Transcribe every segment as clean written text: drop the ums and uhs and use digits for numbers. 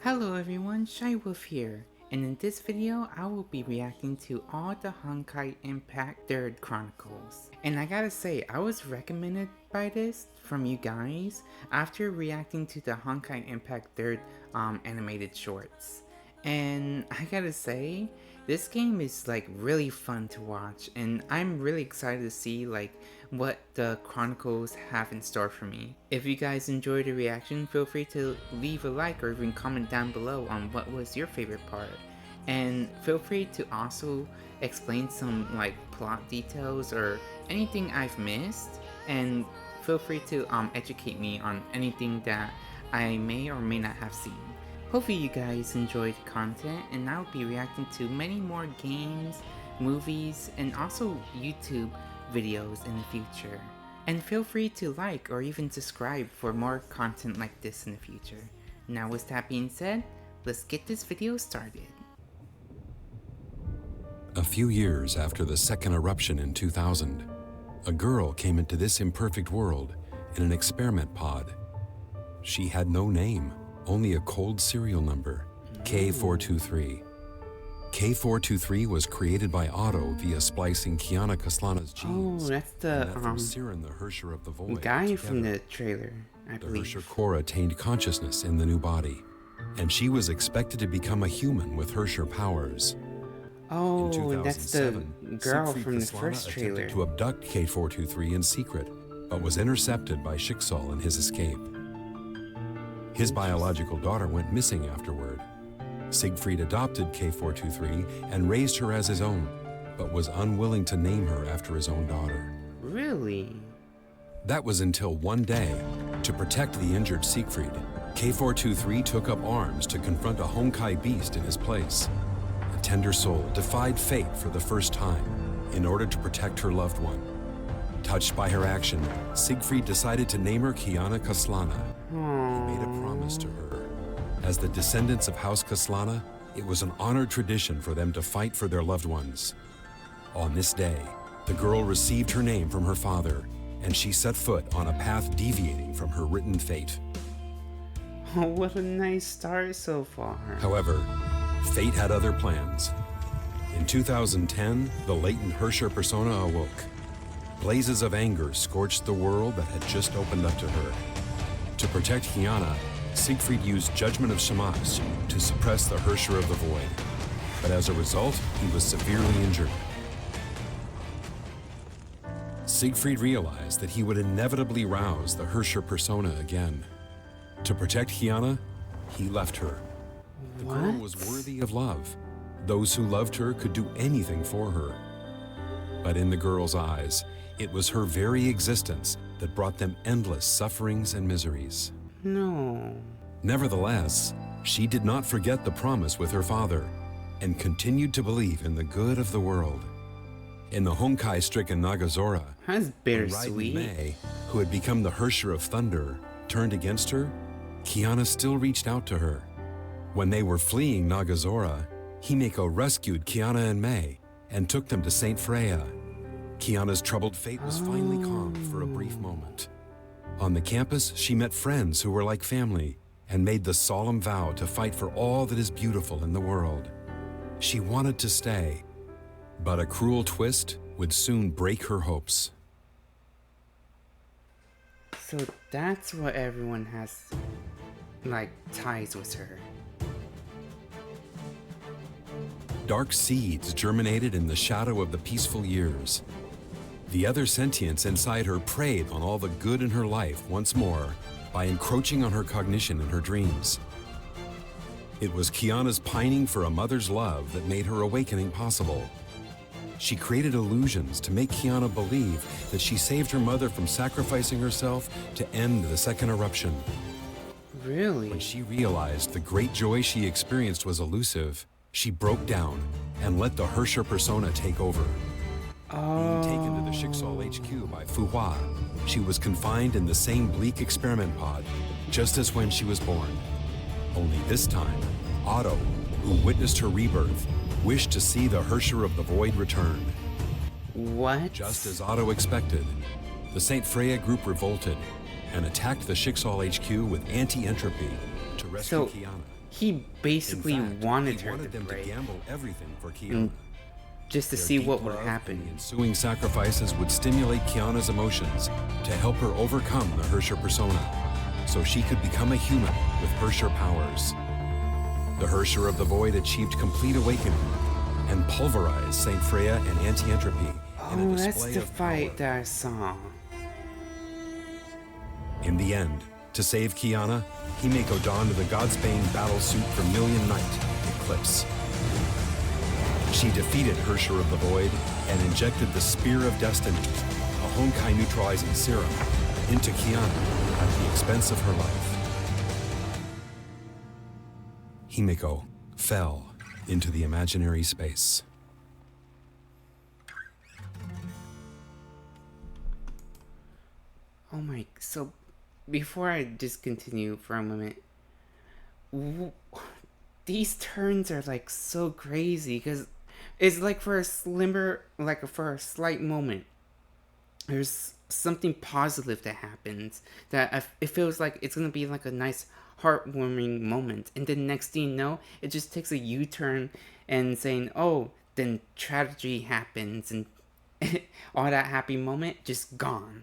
Hello everyone, Shywolf here, and in this video I will be reacting to all the Honkai Impact 3rd Chronicles. And I gotta say, I was recommended by this from you guys after reacting to the Honkai Impact 3rd animated shorts. And I gotta say, this game is like really fun to watch, and I'm really excited to see like what the Chronicles have in store for me. If you guys enjoyed the reaction, feel free to leave a like or even comment down below on what was your favorite part. And feel free to also explain some like plot details or anything I've missed, and feel free to educate me on anything that I may or may not have seen. Hopefully you guys enjoyed the content, and I'll be reacting to many more games, movies, and also YouTube videos in the future. And feel free to like or even subscribe for more content like this in the future. Now with that being said, let's get this video started. A few years after the second eruption in 2000, a girl came into this imperfect world in an experiment pod. She had no name, only a cold serial number, K423. K423 was created by Otto via splicing Kiana Kaslana's genes. Oh, that's the Siren, the Hersher of the Void, guy from the trailer, I believe. The Hersher core attained consciousness in the new body, and she was expected to become a human with Hersher powers. Oh, that's the girl Siegfried from the Kaslana first trailer. attempted to abduct K423 in secret, but was intercepted by Schicksal in his escape. His biological daughter went missing afterward. Siegfried adopted K423 and raised her as his own, but was unwilling to name her after his own daughter. Really? That was until one day, to protect the injured Siegfried, K423 took up arms to confront a Honkai beast in his place. A tender soul defied fate for the first time in order to protect her loved one. Touched by her action, Siegfried decided to name her Kiana Kaslana. He made a promise to her. As the descendants of House Kaslana, it was an honored tradition for them to fight for their loved ones. On this day, the girl received her name from her father, and she set foot on a path deviating from her written fate. Oh, what a nice start so far. However, fate had other plans. In 2010, the latent Hersher persona awoke. Blazes of anger scorched the world that had just opened up to her. To protect Kiana, Siegfried used Judgment of Shamash to suppress the Hersher of the Void. But as a result, he was severely injured. Siegfried realized that he would inevitably rouse the Hersher persona again. To protect Kiana, he left her. The girl was worthy of love. Those who loved her could do anything for her. But in the girl's eyes, it was her very existence that brought them endless sufferings and miseries. No. Nevertheless, she did not forget the promise with her father and continued to believe in the good of the world. In the Honkai-stricken Nagazora, That's bittersweet. May, who had become the Hersher of Thunder, turned against her, Kiana still reached out to her. When they were fleeing Nagazora, Himeko rescued Kiana and May and took them to Saint Freya. Kiana's troubled fate was finally calmed for a brief moment. On the campus, she met friends who were like family and made the solemn vow to fight for all that is beautiful in the world. She wanted to stay, but a cruel twist would soon break her hopes. So that's what everyone has, like, ties with her. Dark seeds germinated in the shadow of the peaceful years. The other sentients inside her preyed on all the good in her life once more by encroaching on her cognition and her dreams. It was Kiana's pining for a mother's love that made her awakening possible. She created illusions to make Kiana believe that she saved her mother from sacrificing herself to end the second eruption. Really? When she realized the great joy she experienced was elusive, she broke down and let the Hersher persona take over. Being taken to the Schicksal HQ by Fuhua, she was confined in the same bleak experiment pod, just as when she was born. Only this time, Otto, who witnessed her rebirth, wished to see the Hersher of the Void return. What? Just as Otto expected, the Saint Freya group revolted and attacked the Schicksal HQ with anti-entropy to rescue Kiana. he basically In fact, wanted he her wanted to them break, to gamble everything for Kiana. and just to Their see deep what would love happen. and the ensuing sacrifices would stimulate Kiana's emotions to help her overcome the Hersher persona, so she could become a human with Hersher powers. The Hersher of the Void achieved complete awakening and pulverized Saint Freya and Anti-Entropy in a Oh, that's display the of fight power. that I saw. In the end, to save Kiana, Himeko donned the Godsbane battle suit for Million Night, Eclipse. She defeated Hersher of the Void and injected the Spear of Destiny, a Honkai neutralizing serum, into Kiana at the expense of her life. Himeko fell into the imaginary space. Oh my, so before I discontinue for a moment, these turns are like so crazy because it's like for a slimmer, like for a slight moment, there's something positive that happens that it feels like it's gonna be like a nice heartwarming moment, and then next thing you know, it just takes a U-turn and saying, oh, then tragedy happens and all that happy moment just gone.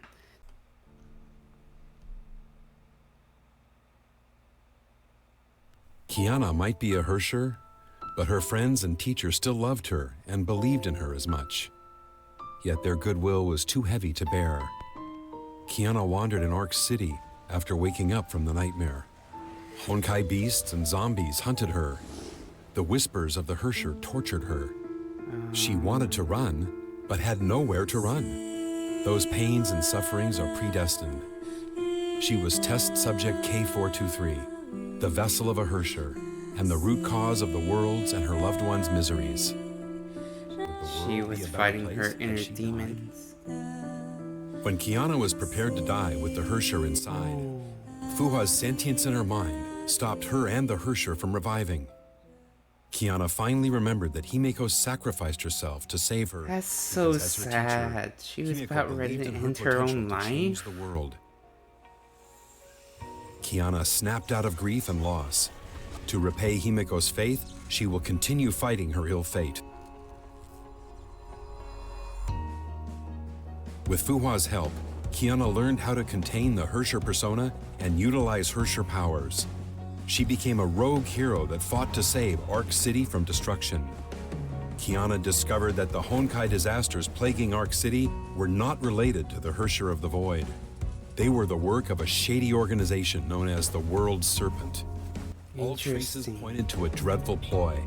Kiana might be a Hersher, but her friends and teachers still loved her and believed in her as much. Yet their goodwill was too heavy to bear. Kiana wandered in Ark City after waking up from the nightmare. Honkai beasts and zombies hunted her. The whispers of the Hersher tortured her. She wanted to run, but had nowhere to run. Those pains and sufferings are predestined. She was test subject K423, the vessel of a Hersher, and the root cause of the world's and her loved ones' miseries. She was fighting her inner demons. When Kiana was prepared to die with the Hersher inside, Fuha's sentience in her mind stopped her and the Hersher from reviving. Kiana finally remembered that Himeko sacrificed herself to save her. That's so because as her teacher, sad. She was Himeko about ready to believed in end her potential own to change life. the world. Kiana snapped out of grief and loss. To repay Himeko's faith, she will continue fighting her ill fate. With Fuhua's help, Kiana learned how to contain the Hersher persona and utilize Hersher powers. She became a rogue hero that fought to save Ark City from destruction. Kiana discovered that the Honkai disasters plaguing Ark City were not related to the Hersher of the Void. They were the work of a shady organization known as the World Serpent. All traces pointed to a dreadful ploy,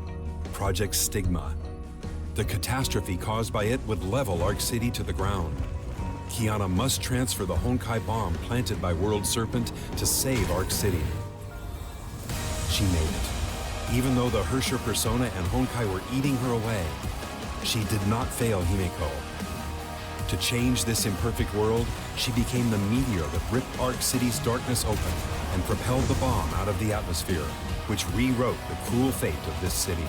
Project Stigma. The catastrophe caused by it would level Ark City to the ground. Kiana must transfer the Honkai bomb planted by World Serpent to save Ark City. She made it. Even though the Hersher persona and Honkai were eating her away, she did not fail Himeko. To change this imperfect world, she became the meteor that ripped Ark City's darkness open and propelled the bomb out of the atmosphere, which rewrote the cruel fate of this city.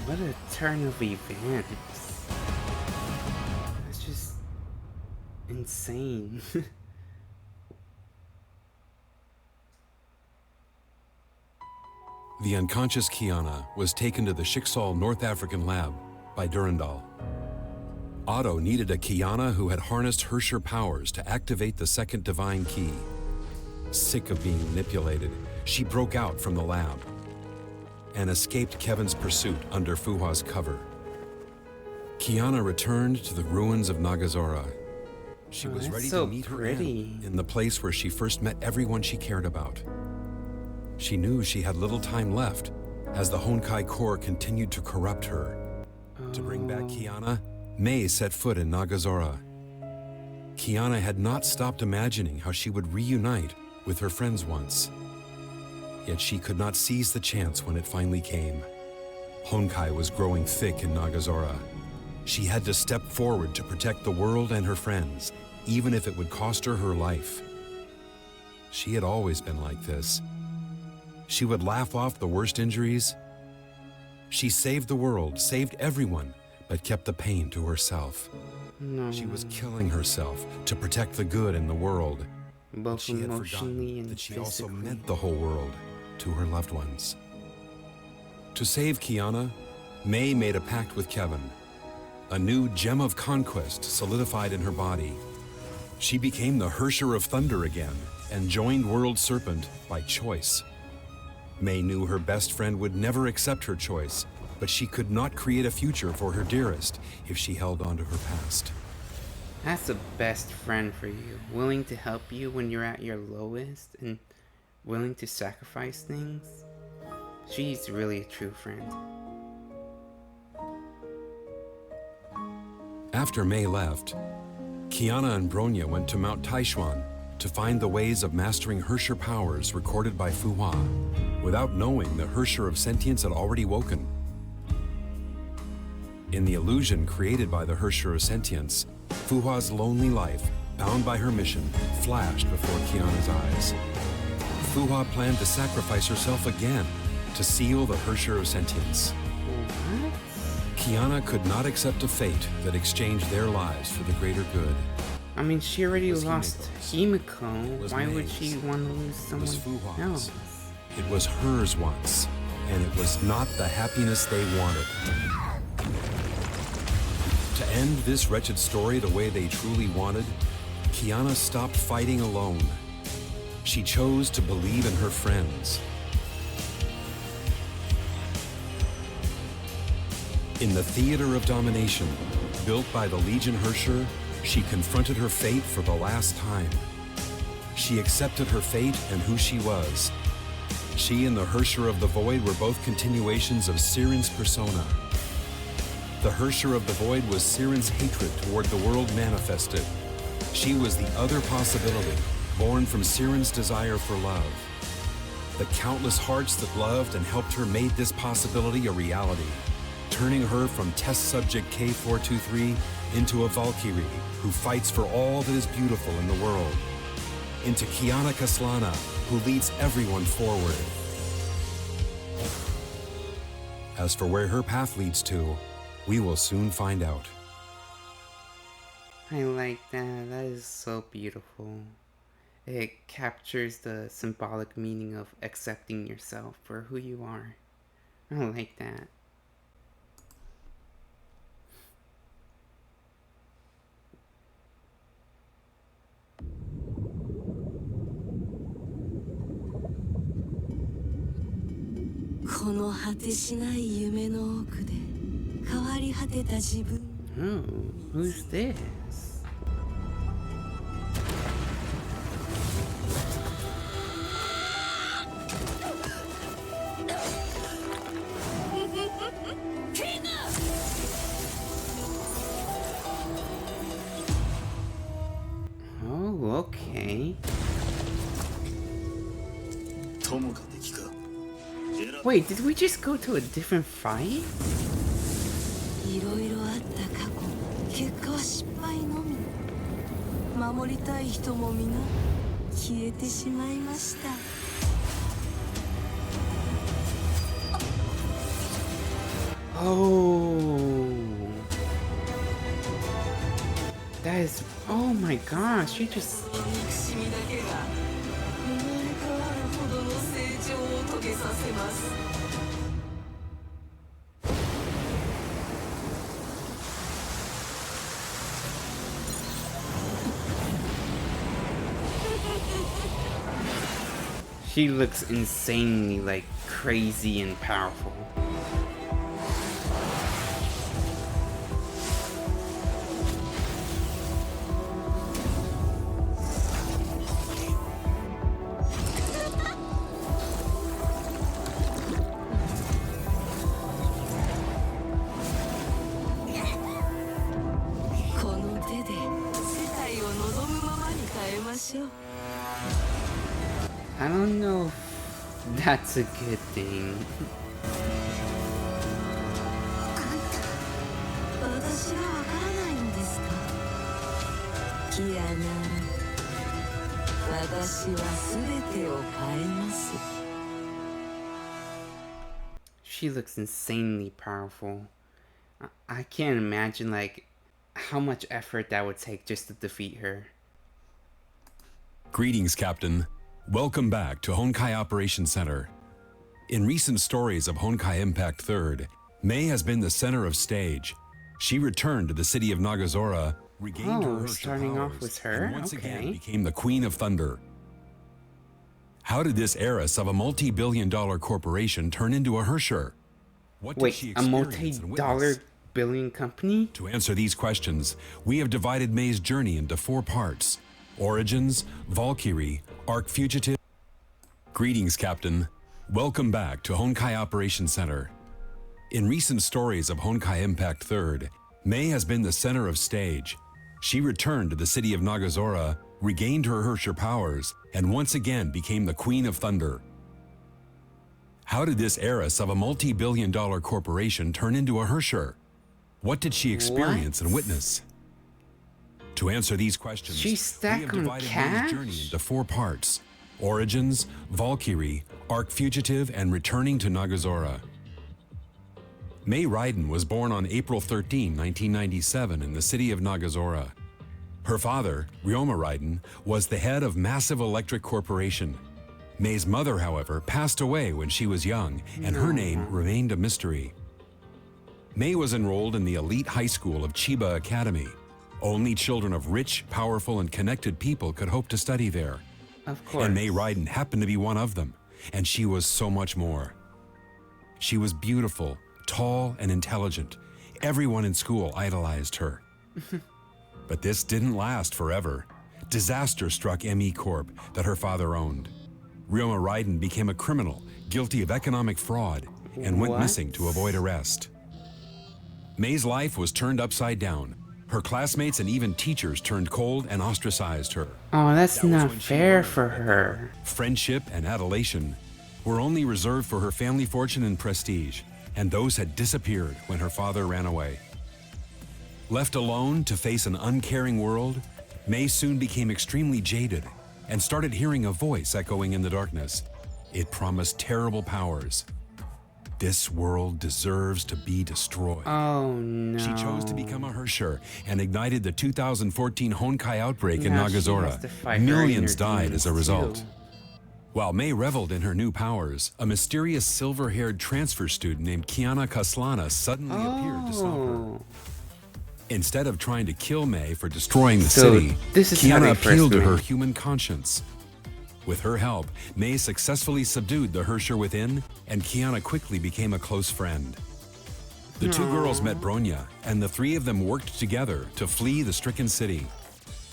What a turn of events. That's just insane. The unconscious Kiana was taken to the Schicksal North African lab by Durandal. Otto needed a Kiana who had harnessed Hersher powers to activate the second divine key. Sick of being manipulated, she broke out from the lab and escaped Kevin's pursuit under Fuhua's cover. Kiana returned to the ruins of Nagazora. She was ready to meet her end in the place where she first met everyone she cared about. She knew she had little time left as the Honkai core continued to corrupt her. To bring back Kiana, Mei set foot in Nagazora. Kiana had not stopped imagining how she would reunite with her friends once. Yet she could not seize the chance when it finally came. Honkai was growing thick in Nagazora. She had to step forward to protect the world and her friends, even if it would cost her her life. She had always been like this. She would laugh off the worst injuries. She saved the world, saved everyone, but kept the pain to herself. No. She was killing herself to protect the good in the world. both she had emotionally forgotten and that she also physically. meant the whole world to her loved ones. To save Kiana, May made a pact with Kevin. A new gem of conquest solidified in her body. She became the Hersher of Thunder again and joined World Serpent by choice. May knew her best friend would never accept her choice, but she could not create a future for her dearest if she held on to her past. That's the best friend for you, willing to help you when you're at your lowest and willing to sacrifice things. She's really a true friend. After May left, Kiana and Bronya went to Mount Taishuan to find the ways of mastering Hersher powers recorded by Fuhua, without knowing the Hersher of Sentience had already woken. In the illusion created by the Hersher of Sentience, Fuhua's lonely life, bound by her mission, flashed before Kiana's eyes. Fuhua planned to sacrifice herself again to seal the Hersher of Sentience. What? Kiana could not accept a fate that exchanged their lives for the greater good. I mean, she already Was lost Himiko's. Himiko. Was Why would May's. she want to lose It someone was Fuhua's. else? It was hers once, and it was not the happiness they wanted. To end this wretched story the way they truly wanted, Kiana stopped fighting alone. She chose to believe in her friends. In the theater of domination, built by the Legion Hersher, she confronted her fate for the last time. She accepted her fate and who she was. She and the Hersher of the Void were both continuations of Siren's persona. The Hersher of the Void was Siren's hatred toward the world manifested. She was the other possibility, born from Siren's desire for love. The countless hearts that loved and helped her made this possibility a reality, turning her from test subject K423 into a Valkyrie who fights for all that is beautiful in the world, into Kiana Kaslana, who leads everyone forward. As for where her path leads to, we will soon find out. I like that. That is so beautiful. It captures the symbolic meaning of accepting yourself for who you are. I like that. Oh, who's this? Oh, okay. Wait, did we just go to a different fight? Oh, that is, oh my gosh, she just, she looks insanely like crazy and powerful. I don't know if that's a good thing. She looks insanely powerful. I can't imagine like how much effort that would take just to defeat her. Greetings, Captain. Welcome back to Honkai Operations Center. In recent stories of Honkai Impact 3rd, Mei has been the center of stage. She returned to the city of Nagazora, regained her Herrscher starting off powers, with her? and once Okay. again became the Queen of Thunder. How did this heiress of a multi-billion-dollar corporation turn into a Herrscher? What did she Wait, a experience and multi-dollar witness? billion company? To answer these questions, we have divided Mei's journey into 4 parts: Origins, Valkyrie, Arc Fugitive. Greetings, Captain. Welcome back to Honkai Operations Center. In recent stories of Honkai Impact 3rd, Mei has been the center of stage. She returned to the city of Nagazora, regained her Herrscher powers, and once again became the Queen of Thunder. How did this heiress of a multi-billion-dollar corporation turn into a Herrscher? What did she experience and witness? To answer these questions, She's stacked we have on divided cash? Mei's journey into 4 parts: Origins, Valkyrie, Arc Fugitive, and Returning to Nagazora. Mei Raiden was born on April 13, 1997 in the city of Nagazora. Her father, Ryoma Raiden, was the head of Massive Electric Corporation. Mei's mother, however, passed away when she was young, and her name remained a mystery. Mei was enrolled in the elite high school of Chiba Academy. Only children of rich, powerful, and connected people could hope to study there. Of course. And Mei Raiden happened to be one of them, and she was so much more. She was beautiful, tall, and intelligent. Everyone in school idolized her. But this didn't last forever. Disaster struck ME Corp that her father owned. Ryoma Raiden became a criminal, guilty of economic fraud, and went What? missing to avoid arrest. Mei's life was turned upside down. Her classmates and even teachers turned cold and ostracized her. Oh, that's That was not when she fair learned for that her. Friendship and adulation were only reserved for her family fortune and prestige, and those had disappeared when her father ran away. Left alone to face an uncaring world, Mei soon became extremely jaded and started hearing a voice echoing in the darkness. It promised terrible powers. This world deserves to be destroyed. Oh no. She chose to become a Herrscher and ignited the 2014 Honkai outbreak in Now she Nagazora. has to fight her Millions inner died as a demons, result. too. While Mei reveled in her new powers, a mysterious silver-haired transfer student named Kiana Kaslana suddenly appeared to stop her. Oh. Instead of trying to kill Mei for destroying the So, city, this is how Kiana they first appealed to her met. human conscience. With her help, Mei successfully subdued the Herrscher within, and Kiana quickly became a close friend. The 2 girls met Bronya, and the 3 of them worked together to flee the stricken city.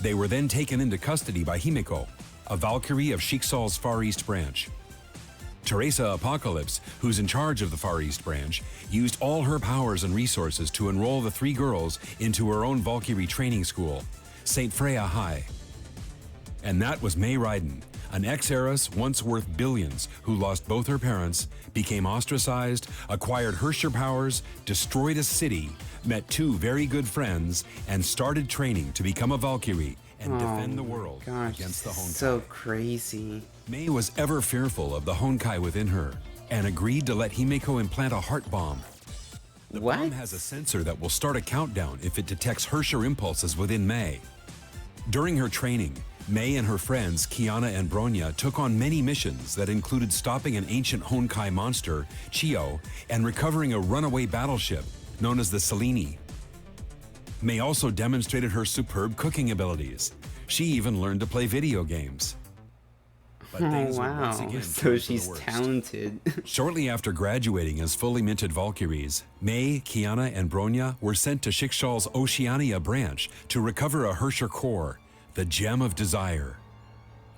They were then taken into custody by Himiko, a Valkyrie of Shiksal's Far East branch. Teresa Apocalypse, who's in charge of the Far East branch, used all her powers and resources to enroll the 3 girls into her own Valkyrie training school, St. Freya High. And that was Mei Raiden, an ex-heiress once worth billions who lost both her parents, became ostracized, acquired Herrscher powers, destroyed a city, met 2 very good friends, and started training to become a Valkyrie and defend the world Gosh, against the this Honkai. is so crazy. Mei was ever fearful of the Honkai within her and agreed to let Himeko implant a heart bomb. The What? bomb has a sensor that will start a countdown if it detects Herrscher impulses within Mei. During her training, Mei and her friends Kiana and Bronya took on many missions that included stopping an ancient Honkai monster, Chio, and recovering a runaway battleship known as the Selene. Mei also demonstrated her superb cooking abilities. She even learned to play video games. But Oh things were once wow. again So turned for the she's worst. talented. Shortly after graduating as fully minted Valkyries, Mei, Kiana, and Bronya were sent to Shiksal's Oceania branch to recover a Herrscher core, the Gem of Desire.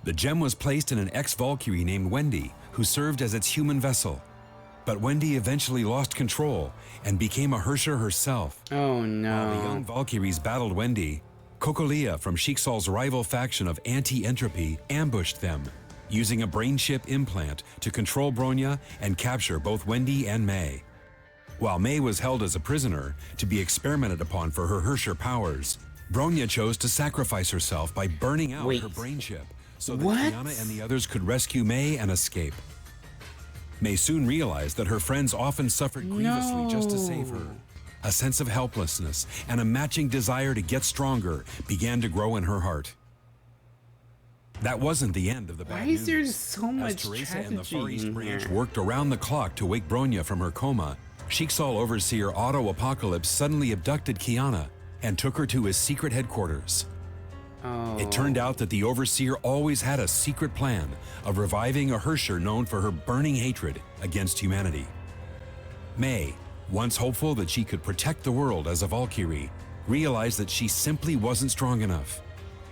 The gem was placed in an ex-Valkyrie named Wendy, who served as its human vessel. But Wendy eventually lost control and became a Herrscher herself. Oh While the young no. Valkyries battled Wendy, Kokolia from Shiksal's rival faction of Anti-Entropy ambushed them, using a brain chip implant to control Bronya and capture both Wendy and Mei. While Mei was held as a prisoner to be experimented upon for her Herrscher powers, Bronya chose to sacrifice herself by burning out Wait. her brain chip so that What? Kiana and the others could rescue Mei and escape. Mei soon realized that her friends often suffered grievously just to save her. A sense of helplessness and a matching desire to get stronger began to grow in her heart. That wasn't the end of the bad Why news. is there so much As Teresa and the tragedy Far East in branch here? worked around the clock to wake Bronya from her coma, Sheiksaul overseer Otto Apocalypse suddenly abducted Kiana and took her to his secret headquarters. Oh. It turned out that the overseer always had a secret plan of reviving a Hersher known for her burning hatred against humanity. May, once hopeful that she could protect the world as a Valkyrie, realized that she simply wasn't strong enough.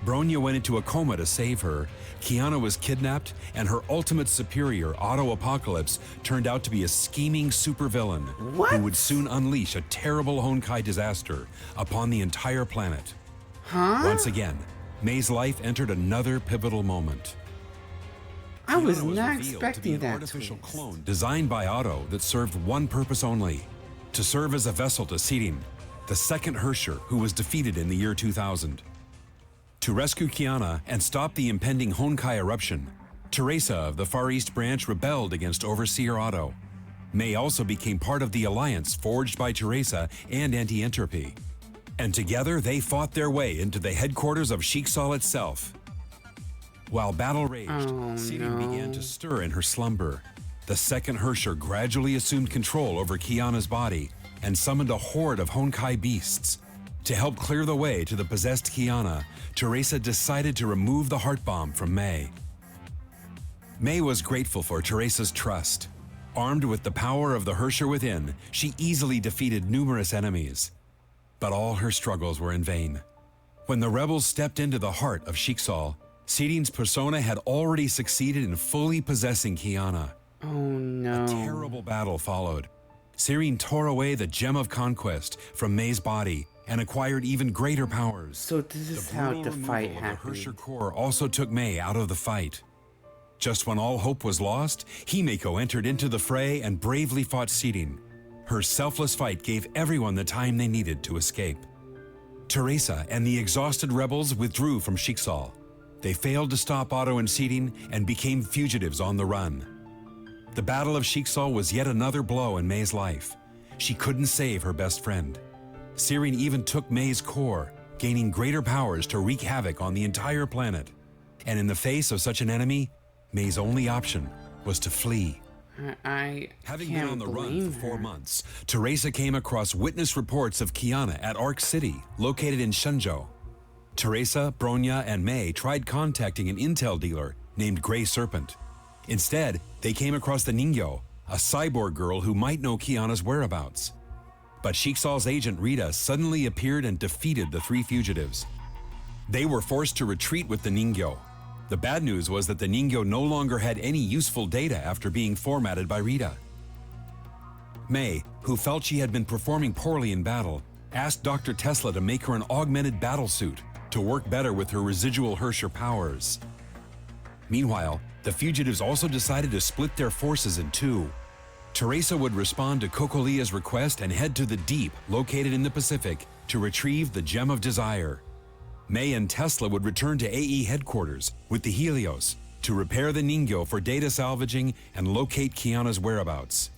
Bronya went into a coma to save her, Kiana was kidnapped, and her ultimate superior, Otto Apocalypse, turned out to be a scheming supervillain who would soon unleash a terrible Honkai disaster upon the entire planet. Once again, May's life entered another pivotal moment. I was Kiana not revealed to be expecting an that artificial twist. clone designed by Otto that served one purpose only: to serve as a vessel to Sirin, the second Hersher who was defeated in the year 2000. To rescue Kiana and stop the impending Honkai eruption, Teresa of the Far East branch rebelled against Overseer Otto. May also became part of the alliance forged by Teresa and Anti-Entropy. And together they fought their way into the headquarters of Sheiksaul itself. While battle raged, Sirin began to stir in her slumber. The second Hersher gradually assumed control over Kiana's body and summoned a horde of Honkai beasts. To help clear the way to the possessed Kiana, Teresa decided to remove the heart bomb from May. May was grateful for Teresa's trust. Armed with the power of the Hersher within, she easily defeated numerous enemies. But all her struggles were in vain. When the rebels stepped into the heart of Sheiksaul, Sirin's persona had already succeeded in fully possessing Kiana. Oh no. A terrible battle followed. Sirin tore away the Gem of Conquest from May's body and acquired even greater powers. So this is The how brutal the fight removal of the happened. Hersher core also took May out of the fight. Just when all hope was lost, Himeko entered into the fray and bravely fought Sirin. Her selfless fight gave everyone the time they needed to escape. Teresa and the exhausted rebels withdrew from Sheiksaul. They failed to stop Otto and Sirin and became fugitives on the run. The Battle of Sheiksaul was yet another blow in May's life. She couldn't save her best friend. Sirin even took May's core, gaining greater powers to wreak havoc on the entire planet. And in the face of such an enemy, May's only option was to flee. I Having can't been on the run blame for 4 her. months, Teresa came across witness reports of Kiana at Arc City, located in Shenzhou. Teresa, Bronya, and May tried contacting an intel dealer named Grey Serpent. Instead, they came across the Ningyo, a cyborg girl who might know Kiana's whereabouts. But Sheiksaul's agent Rita suddenly appeared and defeated the three fugitives. They were forced to retreat with the Ningyo. The bad news was that the Ningyo no longer had any useful data after being formatted by Rita. May, who felt she had been performing poorly in battle, asked Dr. Tesla to make her an augmented battlesuit to work better with her residual Hersher powers. Meanwhile, the fugitives also decided to split their forces in two. Teresa would respond to Kokolia's request and head to the Deep, located in the Pacific, to retrieve the Gem of Desire. May and Tesla would return to AE headquarters with the Helios to repair the Ningyo for data salvaging and locate Kiana's whereabouts.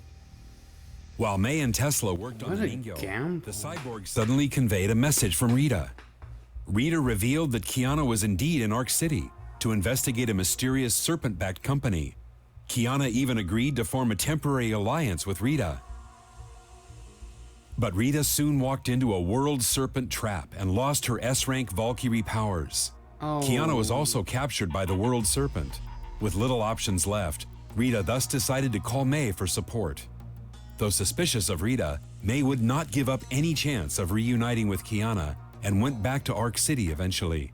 While May and Tesla worked on What the a Ningyo, gamble. the cyborg suddenly conveyed a message from Rita. Rita revealed that Kiana was indeed in Arc City to investigate a mysterious serpent-backed company. Kiana even agreed to form a temporary alliance with Rita. But Rita soon walked into a world serpent trap and lost her S-rank Valkyrie powers. Oh. Kiana was also captured by the world serpent. With little options left, Rita thus decided to call May for support. Though suspicious of Rita, May would not give up any chance of reuniting with Kiana and went back to Arc City eventually.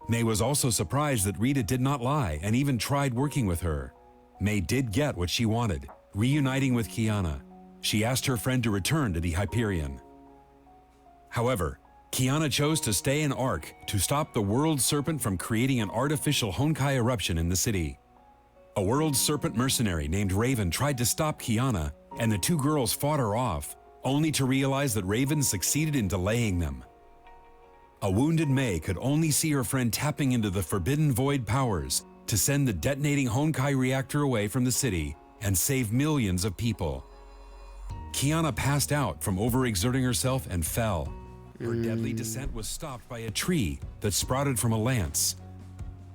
May was also surprised that Rita did not lie and even tried working with her. May did get what she wanted, reuniting with Kiana. She asked her friend to return to the Hyperion. However, Kiana chose to stay in Arc to stop the World Serpent from creating an artificial Honkai eruption in the city. A World Serpent mercenary named Raven tried to stop Kiana, and the two girls fought her off, only to realize that Raven succeeded in delaying them. A wounded May could only see her friend tapping into the Forbidden Void powers to send the detonating Honkai reactor away from the city and save millions of people. Kiana passed out from overexerting herself and fell. Her deadly descent was stopped by a tree that sprouted from a lance.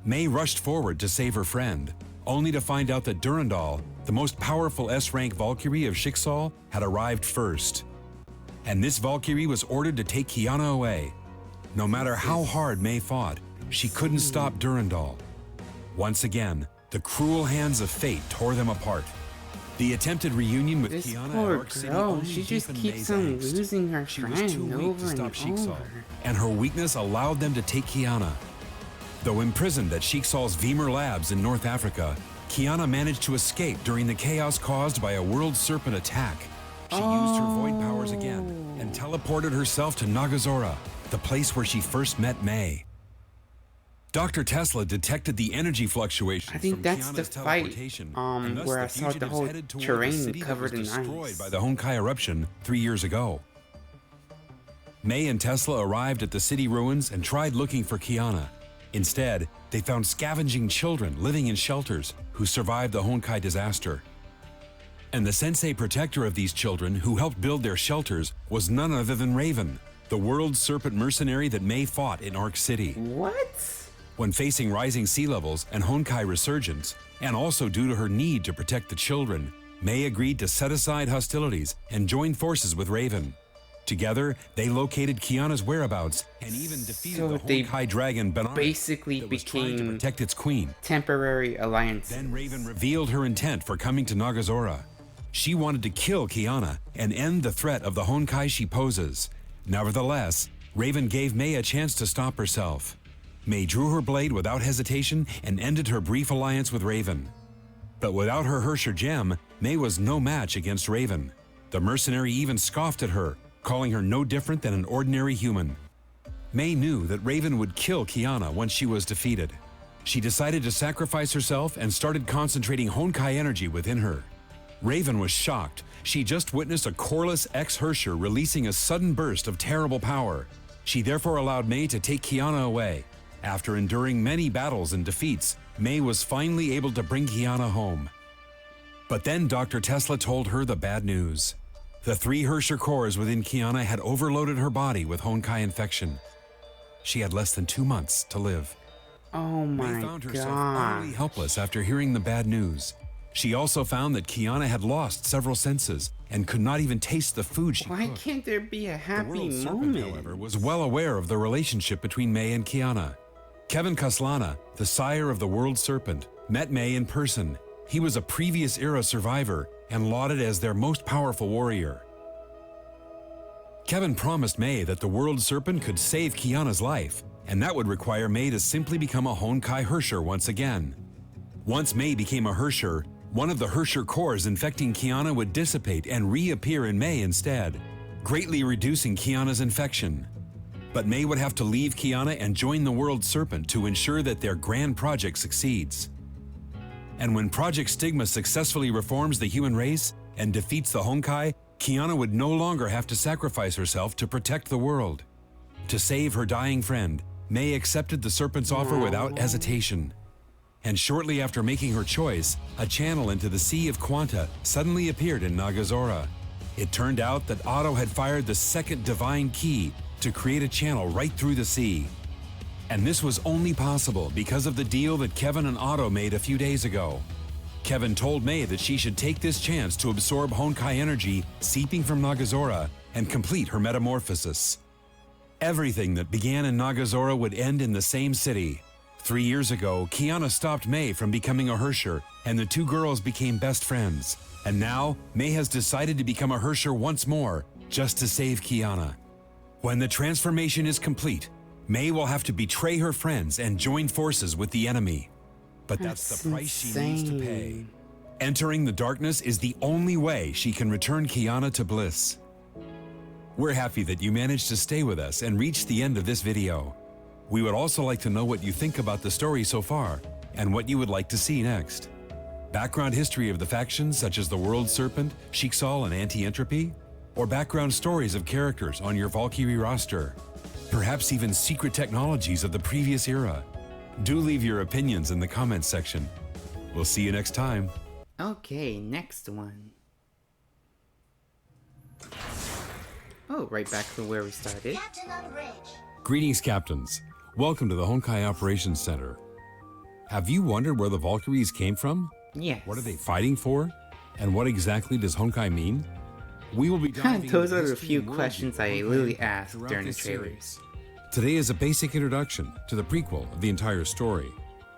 May rushed forward to save her friend, only to find out that Durandal, the most powerful S-rank Valkyrie of Schicksal, had arrived first. And this Valkyrie was ordered to take Kiana away. No matter how hard May fought, she couldn't stop Durandal. Once again, the cruel hands of fate tore them apart. The attempted reunion with This Kiana at poor Arc City girl, only she just deepened keeps May's on angst. losing her She was too friend weak over to stop and Schicksal, over. and her weakness allowed them to take Kiana. Though imprisoned at Schicksal's Vemur Labs in North Africa, Kiana managed to escape during the chaos caused by a world serpent attack. She used her void powers again and teleported herself to Nagazora, the place where she first met May. Dr. Tesla detected the energy fluctuations I think from that's Kiana's the fight, teleportation, and thus where the I saw the fugitives whole headed toward terrain a city covered that was in destroyed ice. by the Honkai eruption 3 years ago. May and Tesla arrived at the city ruins and tried looking for Kiana. Instead, they found scavenging children living in shelters who survived the Honkai disaster. And the sensei protector of these children who helped build their shelters was none other than Raven, the world serpent mercenary that May fought in Arc City. What? When facing rising sea levels and Honkai resurgence, and also due to her need to protect the children, May agreed to set aside hostilities and join forces with Raven. Together, they located Kiana's whereabouts and even defeated So the they Honkai dragon Benarik basically that was trying to became protect its queen. temporary alliances. Then Raven revealed her intent for coming to Nagazora. She wanted to kill Kiana and end the threat of the Honkai she poses. Nevertheless, Raven gave May a chance to stop herself. May drew her blade without hesitation and ended her brief alliance with Raven. But without her Herrscher gem, May was no match against Raven. The mercenary even scoffed at her, calling her no different than an ordinary human. May knew that Raven would kill Kiana once she was defeated. She decided to sacrifice herself and started concentrating Honkai energy within her. Raven was shocked. She just witnessed a coreless ex-Herrscher releasing a sudden burst of terrible power. She therefore allowed May to take Kiana away. After enduring many battles and defeats, May was finally able to bring Kiana home. But then Dr. Tesla told her the bad news. The 3 Herrscher cores within Kiana had overloaded her body with Honkai infection. She had less than 2 months to live. Oh my May found herself god. utterly helpless after hearing the bad news. She also found that Kiana had lost several senses and could not even taste the food she Why cooked. can't there be a The happy world serpent, moment? however, was well aware of the relationship between May and Kiana. Kevin Kaslana, the sire of the world serpent, met May in person. He was a previous era survivor and lauded as their most powerful warrior. Kevin promised May that the world serpent could save Kiana's life, and that would require May to simply become a Honkai Herrscher once again. Once May became a Herrscher, one of the Herrscher cores infecting Kiana would dissipate and reappear in May instead, greatly reducing Kiana's infection. But May would have to leave Kiana and join the World Serpent to ensure that their grand project succeeds. And when Project Stigma successfully reforms the human race and defeats the Honkai, Kiana would no longer have to sacrifice herself to protect the world. To save her dying friend, May accepted the Serpent's offer without hesitation. And shortly after making her choice, a channel into the Sea of Quanta suddenly appeared in Nagazora. It turned out that Otto had fired the second divine key to create a channel right through the sea. And this was only possible because of the deal that Kevin and Otto made a few days ago. Kevin told May that she should take this chance to absorb Honkai energy seeping from Nagazora and complete her metamorphosis. Everything that began in Nagazora would end in the same city. 3 years ago, Kiana stopped May from becoming a Herrscher, and the 2 girls became best friends. And now, May has decided to become a Herrscher once more, just to save Kiana. When the transformation is complete, May will have to betray her friends and join forces with the enemy. But that's the price she needs to pay. Entering the darkness is the only way she can return Kiana to bliss. We're happy that you managed to stay with us and reach the end of this video. We would also like to know what you think about the story so far and what you would like to see next. Background history of the factions such as the World Serpent, Schicksal, and Anti-Entropy? Or background stories of characters on your Valkyrie roster? Perhaps even secret technologies of the previous era? Do leave your opinions in the comments section. We'll see you next time. Okay, next one. Oh, right back to where we started. Captain on bridge. Greetings, Captains. Welcome to the Honkai Operations Center. Have you wondered where the Valkyries came from? Yes. What are they fighting for? And what exactly does Honkai mean? We will be diving Those into are the history few and worldview questions of I Honkai literally Impact asked throughout during the this trailers. series. Today is a basic introduction to the prequel of the entire story.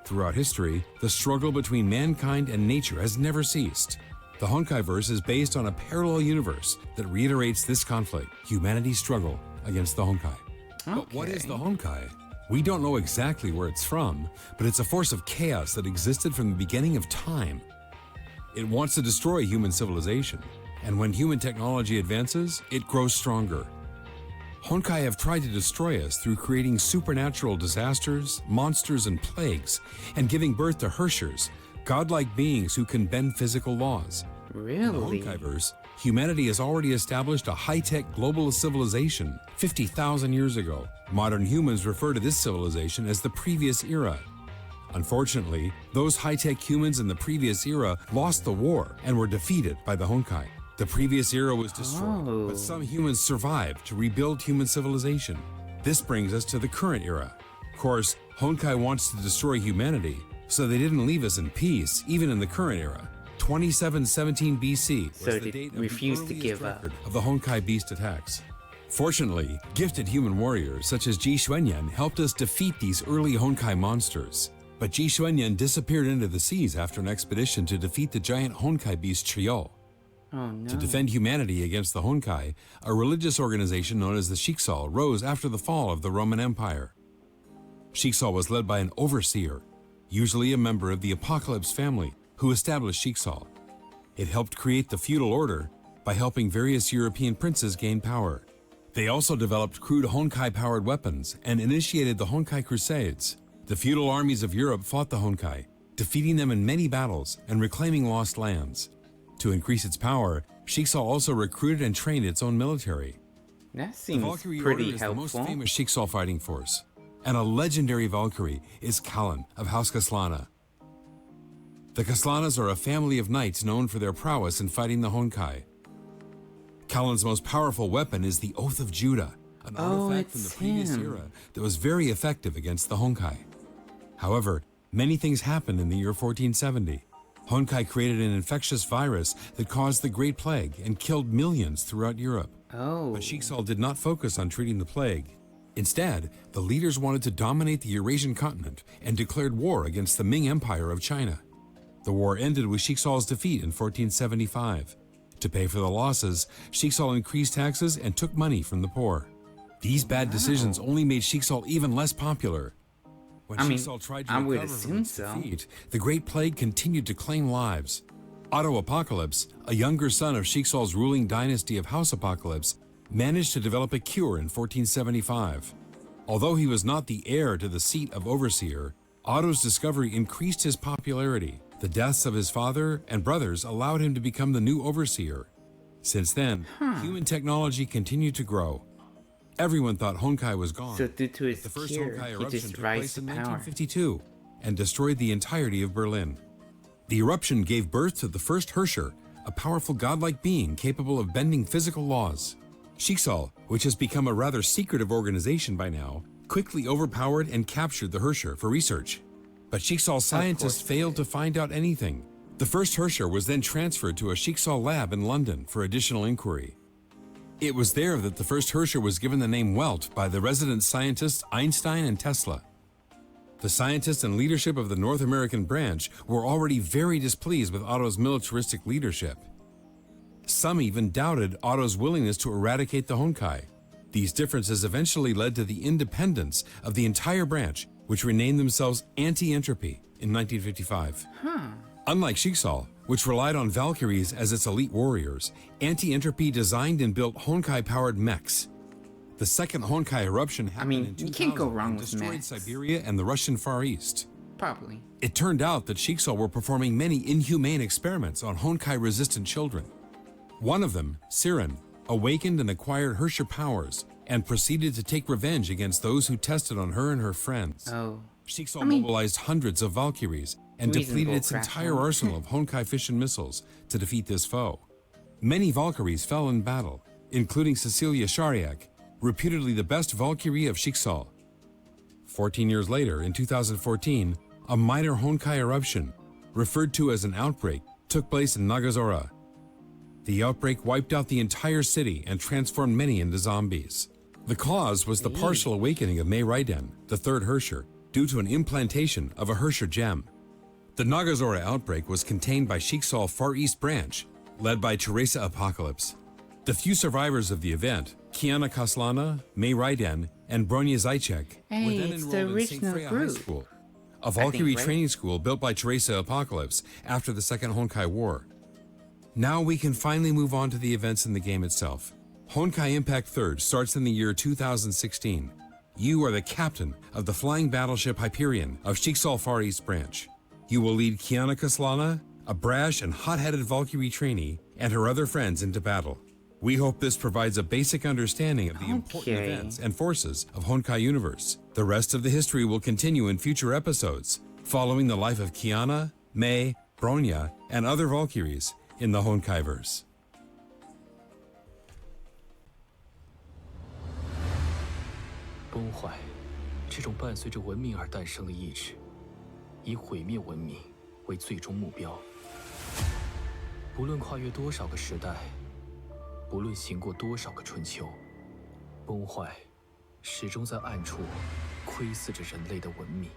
Throughout history, the struggle between mankind and nature has never ceased. The Honkai-verse is based on a parallel universe that reiterates this conflict, humanity's struggle against the Honkai. But what is the Honkai? We don't know exactly where it's from, but it's a force of chaos that existed from the beginning of time. It wants to destroy human civilization, and when human technology advances, it grows stronger. Honkai have tried to destroy us through creating supernatural disasters, monsters, and plagues, and giving birth to Hershers, godlike beings who can bend physical laws. Really? In the Honkai-verse, humanity has already established a high-tech global civilization 50,000 years ago. Modern humans refer to this civilization as the previous era. Unfortunately, those high-tech humans in the previous era lost the war and were defeated by the Honkai. The previous era was destroyed, but some humans survived to rebuild human civilization. This brings us to the current era. Of course, Honkai wants to destroy humanity, so they didn't leave us in peace, even in the current era. 2717 BC was So the they date of refused the to earliest give up. record of the Honkai beast attacks. Fortunately, gifted human warriors such as Ji Xuanyan helped us defeat these early Honkai monsters. But Ji Xuanyan disappeared into the seas after an expedition to defeat the giant Honkai beast Chiyou. Oh no. To defend humanity against the Honkai, a religious organization known as the Shiksal rose after the fall of the Roman Empire. Shiksal was led by an overseer, usually a member of the Apocalypse family, who established Shiksal. It helped create the feudal order by helping various European princes gain power. They also developed crude Honkai-powered weapons and initiated the Honkai Crusades. The feudal armies of Europe fought the Honkai, defeating them in many battles and reclaiming lost lands. To increase its power, Shiksal also recruited and trained its own military. That The seems Valkyrie pretty Order is the most helpful. famous Shiksal fighting force, and a legendary Valkyrie is Kallan of House Kaslana. The Kaslanas are a family of knights known for their prowess in fighting the Honkai. Kallan's most powerful weapon is the Oath of Judah, an artifact from the it's previous him. era that was very effective against the Honkai. However, many things happened in the year 1470. Honkai created an infectious virus that caused the Great Plague and killed millions throughout Europe. Oh. But Shiksal did not focus on treating the plague. Instead, the leaders wanted to dominate the Eurasian continent and declared war against the Ming Empire of China. The war ended with Shiksal's defeat in 1475. To pay for the losses, Shiksal increased taxes and took money from the poor. These bad decisions only made Shiksal even less popular. When Shiksal tried to I would recover from assume its so. defeat, the Great Plague continued to claim lives. Otto Apocalypse, a younger son of Shiksal's ruling dynasty of House Apocalypse, managed to develop a cure in 1475. Although he was not the heir to the seat of Overseer, Otto's discovery increased his popularity. The deaths of his father and brothers allowed him to become the new Overseer. Since then, human technology continued to grow. Everyone thought Honkai was gone. So due to his The first cure, Honkai he eruption just took rise place to in power. 1952 and destroyed the entirety of Berlin. The eruption gave birth to the first Hersher, a powerful godlike being capable of bending physical laws. Shiksal, which has become a rather secretive organization by now, quickly overpowered and captured the Hersher for research. But Shiksal scientists failed to find out anything. The first Hersher was then transferred to a Shiksal lab in London for additional inquiry. It was there that the first Hersher was given the name Welt by the resident scientists Einstein and Tesla. The scientists and leadership of the North American branch were already very displeased with Otto's militaristic leadership. Some even doubted Otto's willingness to eradicate the Honkai. These differences eventually led to the independence of the entire branch, which renamed themselves Anti-Entropy in 1955. Unlike Shiksal, which relied on Valkyries as its elite warriors, Anti-Entropy designed and built Honkai-powered mechs. The second Honkai eruption happened in 2000 you can't go wrong and with destroyed mechs. Siberia and the Russian Far East. Probably. It turned out that Shiksal were performing many inhumane experiments on Honkai-resistant children. One of them, Siren, awakened and acquired Hersher powers and proceeded to take revenge against those who tested on her and her friends. Oh. Shiksal mobilized hundreds of Valkyries and depleted Reasonable its craft, entire huh? arsenal of Honkai fission missiles to defeat this foe. Many Valkyries fell in battle, including Cecilia Shariak, reputedly the best Valkyrie of Shiksal. 14 years later, in 2014, a minor Honkai eruption, referred to as an outbreak, took place in Nagazora. The outbreak wiped out the entire city and transformed many into zombies. The cause was the partial awakening of Mei Raiden, the third Herrscher, due to an implantation of a Herrscher gem. The Nagazora outbreak was contained by Shiksol's Far East branch, led by Teresa Apocalypse. The few survivors of the event, Kiana Kaslana, Mei Raiden, and Bronya Zajcek, were then it's the enrolled in St. original Freya High group. School, a Valkyrie right? training school built by Teresa Apocalypse after the Second Honkai War. Now we can finally move on to the events in the game itself. Honkai Impact 3rd starts in the year 2016. You are the captain of the flying battleship Hyperion of Shiksol's Far East branch. You will lead Kiana Kaslana, a brash and hot-headed Valkyrie trainee, and her other friends into battle. We hope this provides a basic understanding of the important events and forces of Honkai Universe. The rest of the history will continue in future episodes, following the life of Kiana, Mei, Bronya, and other Valkyries in the Honkaiverse. 崩坏，这种伴随着文明而诞生的意志，以毁灭文明为最终目标。不论跨越多少个时代，不论行过多少个春秋，崩坏始终在暗处窥伺着人类的文明。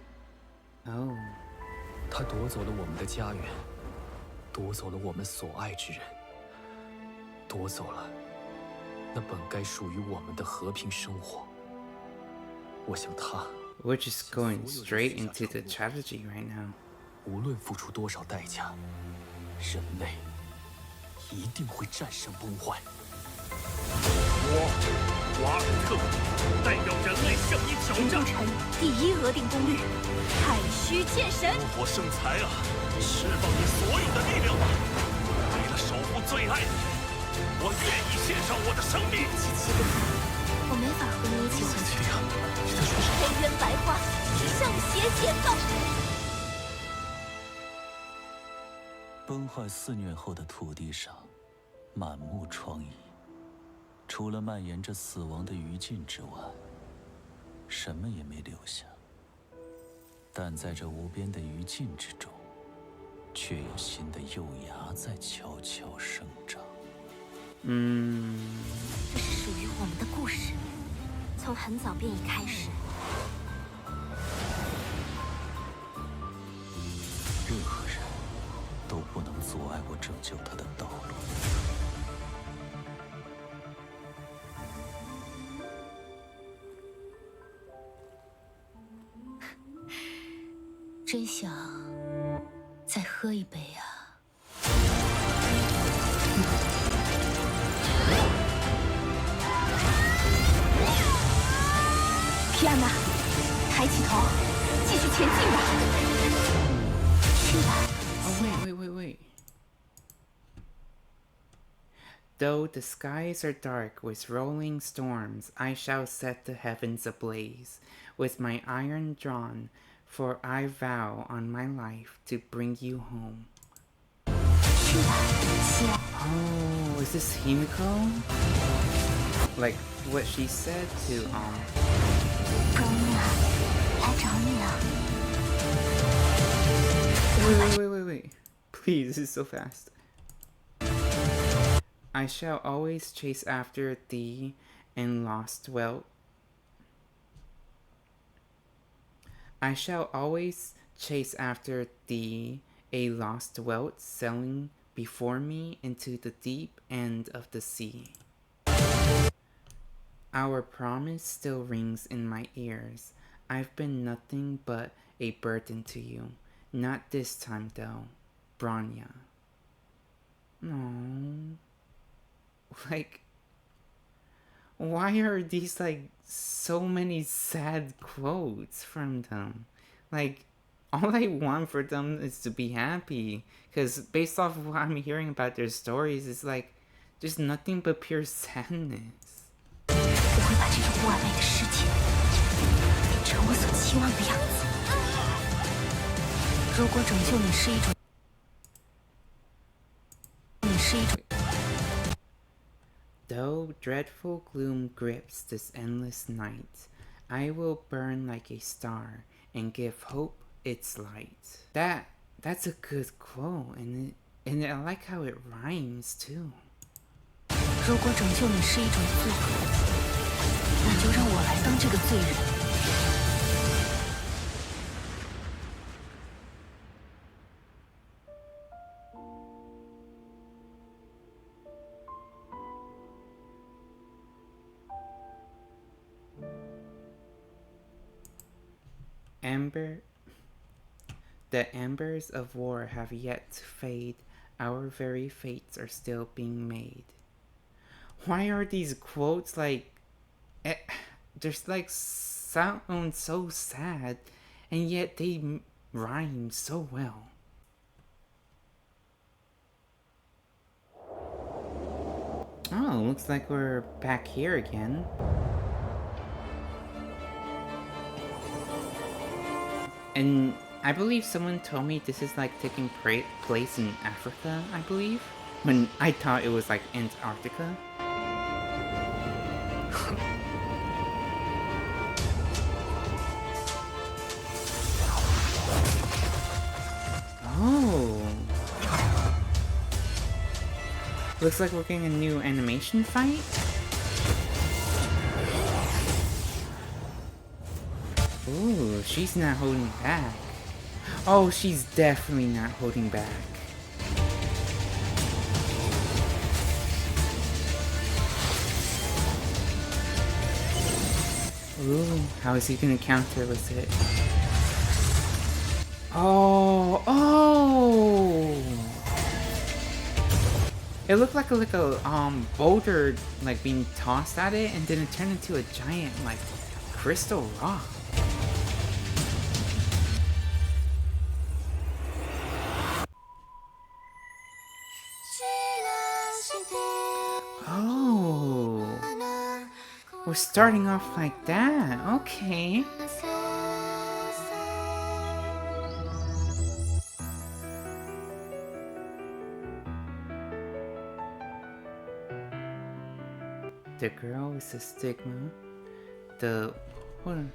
Oh. 它夺走了我们的家园，夺走了我们所爱之人，夺走了那本该属于我们的和平生活。我想它。 We're just going straight into the tragedy right now. 无论付出多少代价，人类一定会战胜崩坏。我瓦尔特代表人类向你挑战。城第一额定功率，太虚剑神。火圣才啊，释放你所有的力量吧！为了守护最爱的人，我愿意献上我的生命。7个字，我没法和你一起回去。黑渊白花，圣邪解放。崩坏肆虐后的土地上，满目疮痍，除了蔓延着死亡的余烬之外，什么也没留下。但在这无边的余烬之中，却有新的幼芽在悄悄生长。这是属于我们的故事，从很早便已开始。任何人都不能阻碍我拯救他的道路。真想再喝一杯啊！皮安娜，抬起头，继续前进吧！是吧？ Oh, wait. Though the skies are dark with rolling storms, I shall set the heavens ablaze with my iron drawn, for I vow on my life to bring you home. Oh, is this Himiko? Like what she said to Wait. Please, this is so fast. I shall always chase after thee and lost wealth. I shall always chase after thee, a lost wealth sailing before me into the deep end of the sea. Our promise still rings in my ears. I've been nothing but a burden to you. Not this time though, Bronya. No. Like, why are these like so many sad quotes from them? Like, all I want for them is to be happy, because based off of what I'm hearing about their stories, it's like just nothing but pure sadness. 我会把这种不完美的世界变成我所期望的样子。如果拯救你是一种， Though dreadful gloom grips this endless night, I will burn like a star and give hope its light. That's a good quote, and I like how it rhymes too. 如果拯救你是一种罪恶，那就让我来当这个罪人。 The embers of war have yet to fade. Our very fates are still being made. Why are these quotes like... There's like sound so sad, and yet they rhyme so well. Oh, looks like we're back here again. And I believe someone told me this is like taking place in Africa, I believe. When I thought it was like Antarctica. Oh. Looks like we're getting a new animation fight. Ooh, she's not holding back. Oh, she's definitely not holding back. Ooh, how is he gonna counter with it? Oh, oh! It looked like a boulder like being tossed at it, and then it turned into a giant like crystal rock. Oh, we're starting off like that. Okay. The girl is the stigma. Hold on.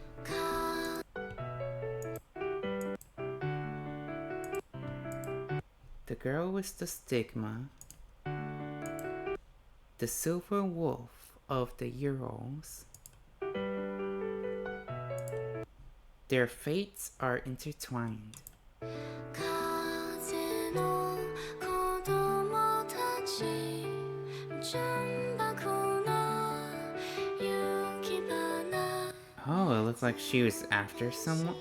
The girl was the stigma. The silver wolf of the Urals. Their fates are intertwined. Oh, it looks like she was after someone.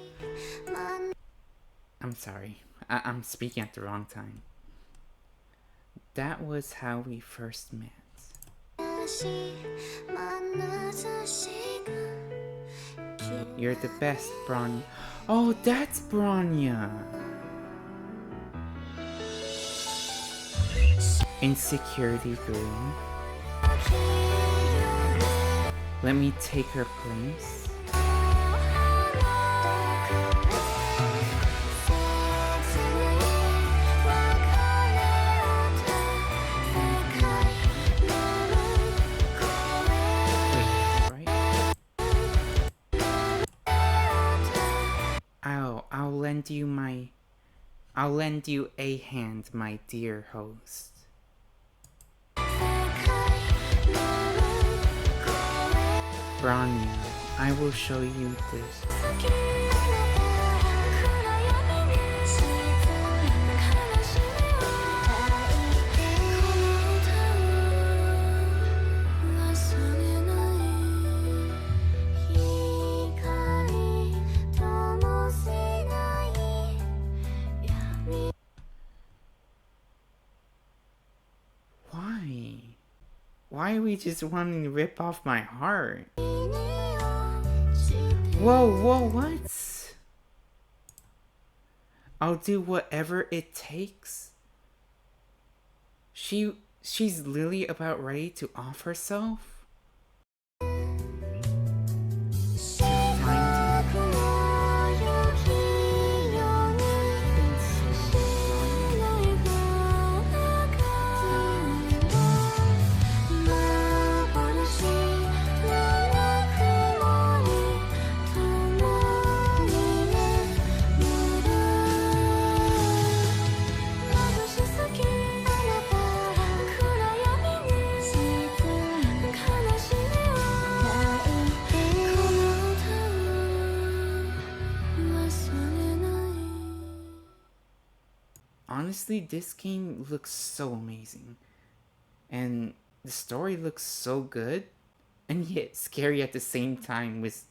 I'm sorry. I'm speaking at the wrong time. That was how we first met. You're the best, Bronya. Oh, that's Bronya! Insecurity girl. Let me take her place. I'll lend you a hand, my dear host. Bronya, I will show you this. Why are we just wanting to rip off my heart? Whoa, what? I'll do whatever it takes. She's literally about ready to off herself? honestly, this game looks so amazing. And the story looks so good, and yet scary at the same time, with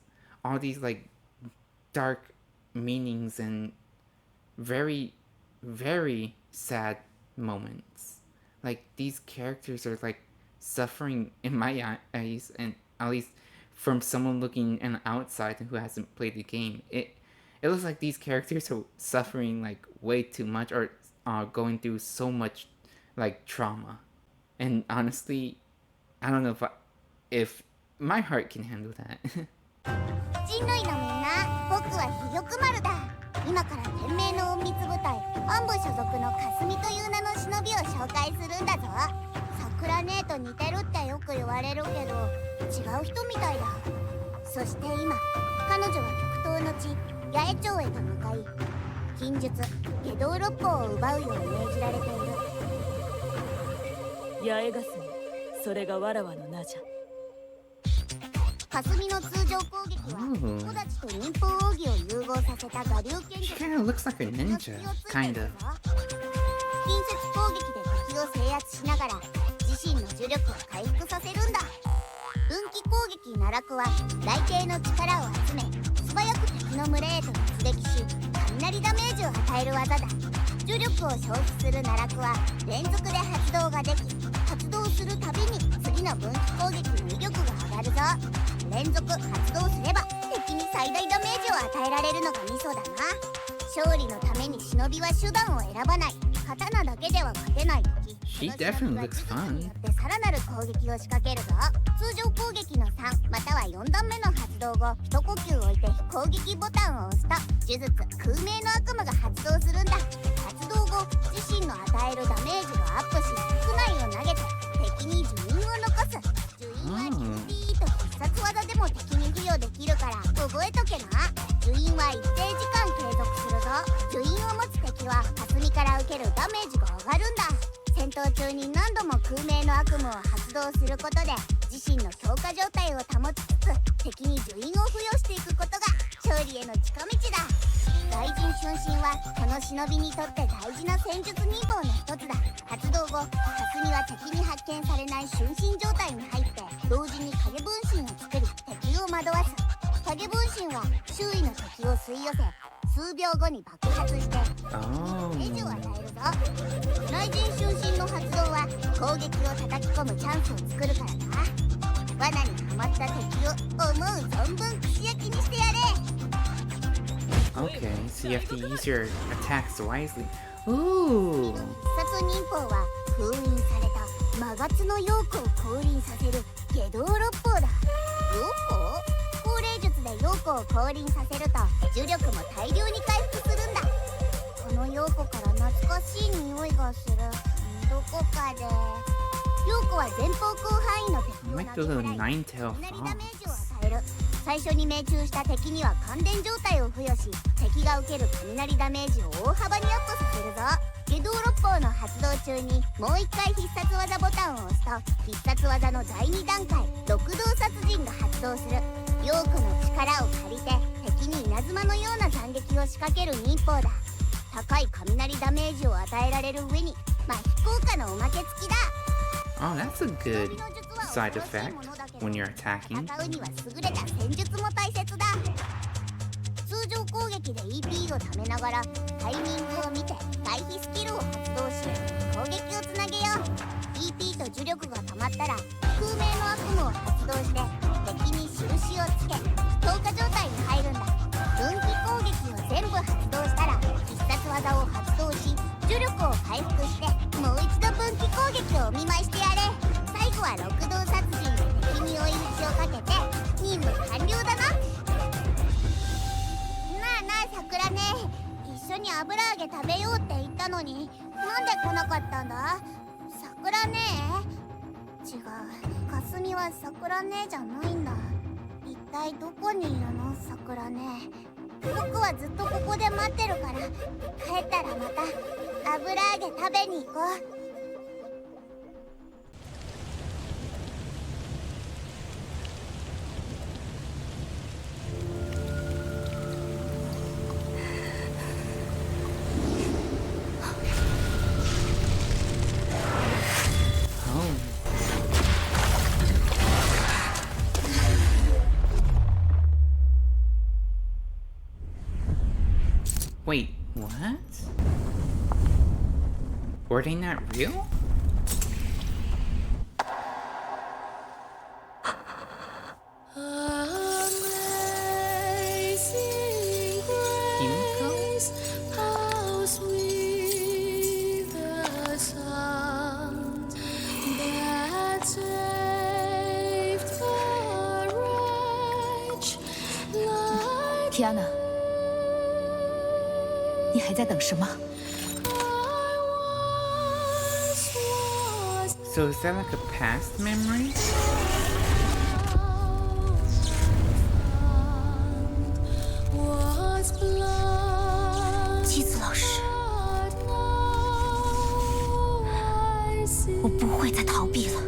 all these like dark meanings and very, very sad moments. Like, these characters are like suffering in my eyes, and at least from someone looking on the outside who hasn't played the game, it looks like these characters are suffering like way too much, or going through so much like trauma. And honestly, I don't know if my heart can handle that. 人類のみんな、僕はひよく丸だ。今から天命の隠密部隊本部所属の霞という名の忍びを紹介するんだぞ。桜姉と似てるってよく言われるけど、違う人みたいだ。そして今、彼女は極東の地八重町へと向かい、禁術下道六法を奪うよう命じられている。八重霞、それがわらわの名じゃ。霞の通常攻撃は木立と忍法奥義を融合させた我流剣 She 術。 kind of looks like a ninja, kind of. 近接攻撃で敵を制圧しながら自身の呪力を回復させるんだ。分岐攻撃奈落は雷霆の力を集め、素早く敵の群れへと突撃し、雷ダメージを与える技だ。呪力を消費する奈落は連続で発動ができ、発動するたびに次の分岐攻撃の威力が上がるぞ。連続発動すれば敵に最大ダメージを与えられるのがミソだな。勝利のために忍びは手段を選ばない。刀だけでは勝てない時、 She definitely looks fun. でさらなる攻撃を仕掛けるぞ。通常攻撃の3または4段目の発動後、一呼吸置いて攻撃ボタンを押すと呪術空明の悪魔が発動するんだ。発動後、自身の与えるダメージがアップし、区内を投げて敵に呪印を残す。呪印はキューティーと必殺技でも敵に付与できるから覚えとけな。呪印は一定時間継続するぞ。呪印を持つ敵は霞から受けるダメージが上がるんだ。戦闘中に何度も空明の悪夢を発動することで自身の強化状態を保ちつつ敵に呪印を付与していくことが勝利への近道だ。雷神春神はこの忍びにとって大事な戦術忍法の一つだ。発動後、霞は敵に発見されない春神状態に入って同時に影分身を作り敵を惑わす。影分身は周囲の敵を吸い寄せ、数秒後に爆発してダメージを与えるぞ。雷神春神の発動は攻撃を叩き込むチャンスを作るからな。罠にはまった敵を思う存分串焼きにしてやれ。 Okay, so you have to use your attacks wisely. Ooh. 必殺忍法は封印された魔月の陽子を降臨させる下道六法だ。陽子？降霊術で陽子を降臨させると呪力も大量に回復するんだ。この陽子から懐かしい匂いがする。どこかで。陽子は前方広範囲の敵を Like the little nine-tailed 雷ダメージを fox. 与える。最初に命中した敵には感電状態を付与し、敵が受ける雷ダメージを大幅にアップさせるぞ。下道六法の発動中にもう一回必殺技ボタンを押すと必殺技の第2段階六道殺人が発動する。陽子の力を借りて敵に稲妻のような斬撃を仕掛ける忍法だ。高い雷ダメージを与えられる上に麻痺効果のおまけ付きだ。 Oh, that's a good side effect when you're attacking. 戦うには優れた戦術も大切だ。通常攻撃で EP を貯めながらタイミングを見て回避スキルを発動し攻撃をつなげよう。 EP と呪力が溜まったら空明の悪夢を発動して敵に印をつけ強化状態に入るんだ。分岐攻撃を全部発動したら必殺技を発動し呪力を回復してもう一度分岐攻撃をお見舞いしてやれ。最後は六道殺人で敵に追い打ちをかけて任務完了だな。なあなあ桜ね、一緒に油揚げ食べようって言ったのになんで来なかったんだ。桜ね違う、霞は桜ねじゃないんだ。一体どこにいるの桜ね。僕はずっとここで待ってるから帰ったらまた油揚げ食べに行こう。Were they not real? Tiana，你还在等什么？ So is that like a past memory? 姬子老师，我不会再逃避了。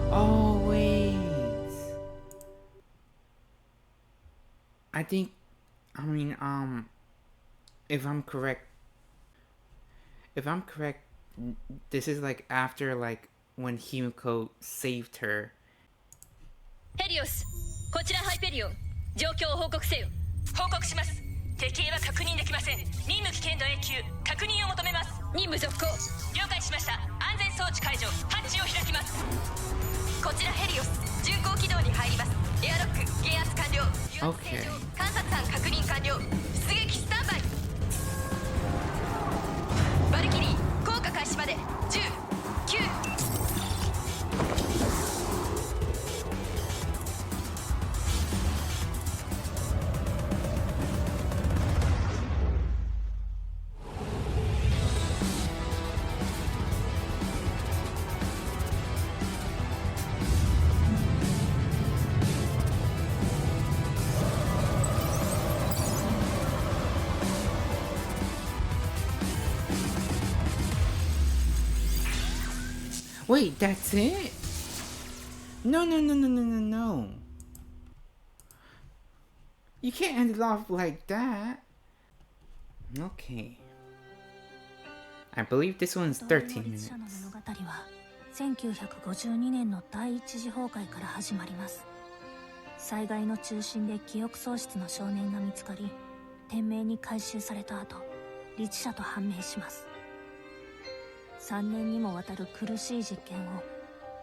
Oh wait. I think, if I'm correct, this is like after like when Himiko saved her. ヘリオス、こちらハイペリオン、状況を報告せよ。報告します。敵影は確認できません。任務危険度 A 級、確認を求めます。任務続行。了解しました。安全装置解除、ハッチを開きます。こちらヘリオス、巡航軌道に入ります。エアロック、減圧完了。Okay. 観察班確認完了。出撃スタンバイ。バルキリー、降下開始まで10、9。Wait, that's it? No. You can't end it off like that. Okay. I believe this one's 13 minutes. 1952年の第一次崩壊から始まります。災害の中心で記憶喪失の少年が見つかり、天命に回収された後、リチ者と判明します。3年にもわたる苦しい実験を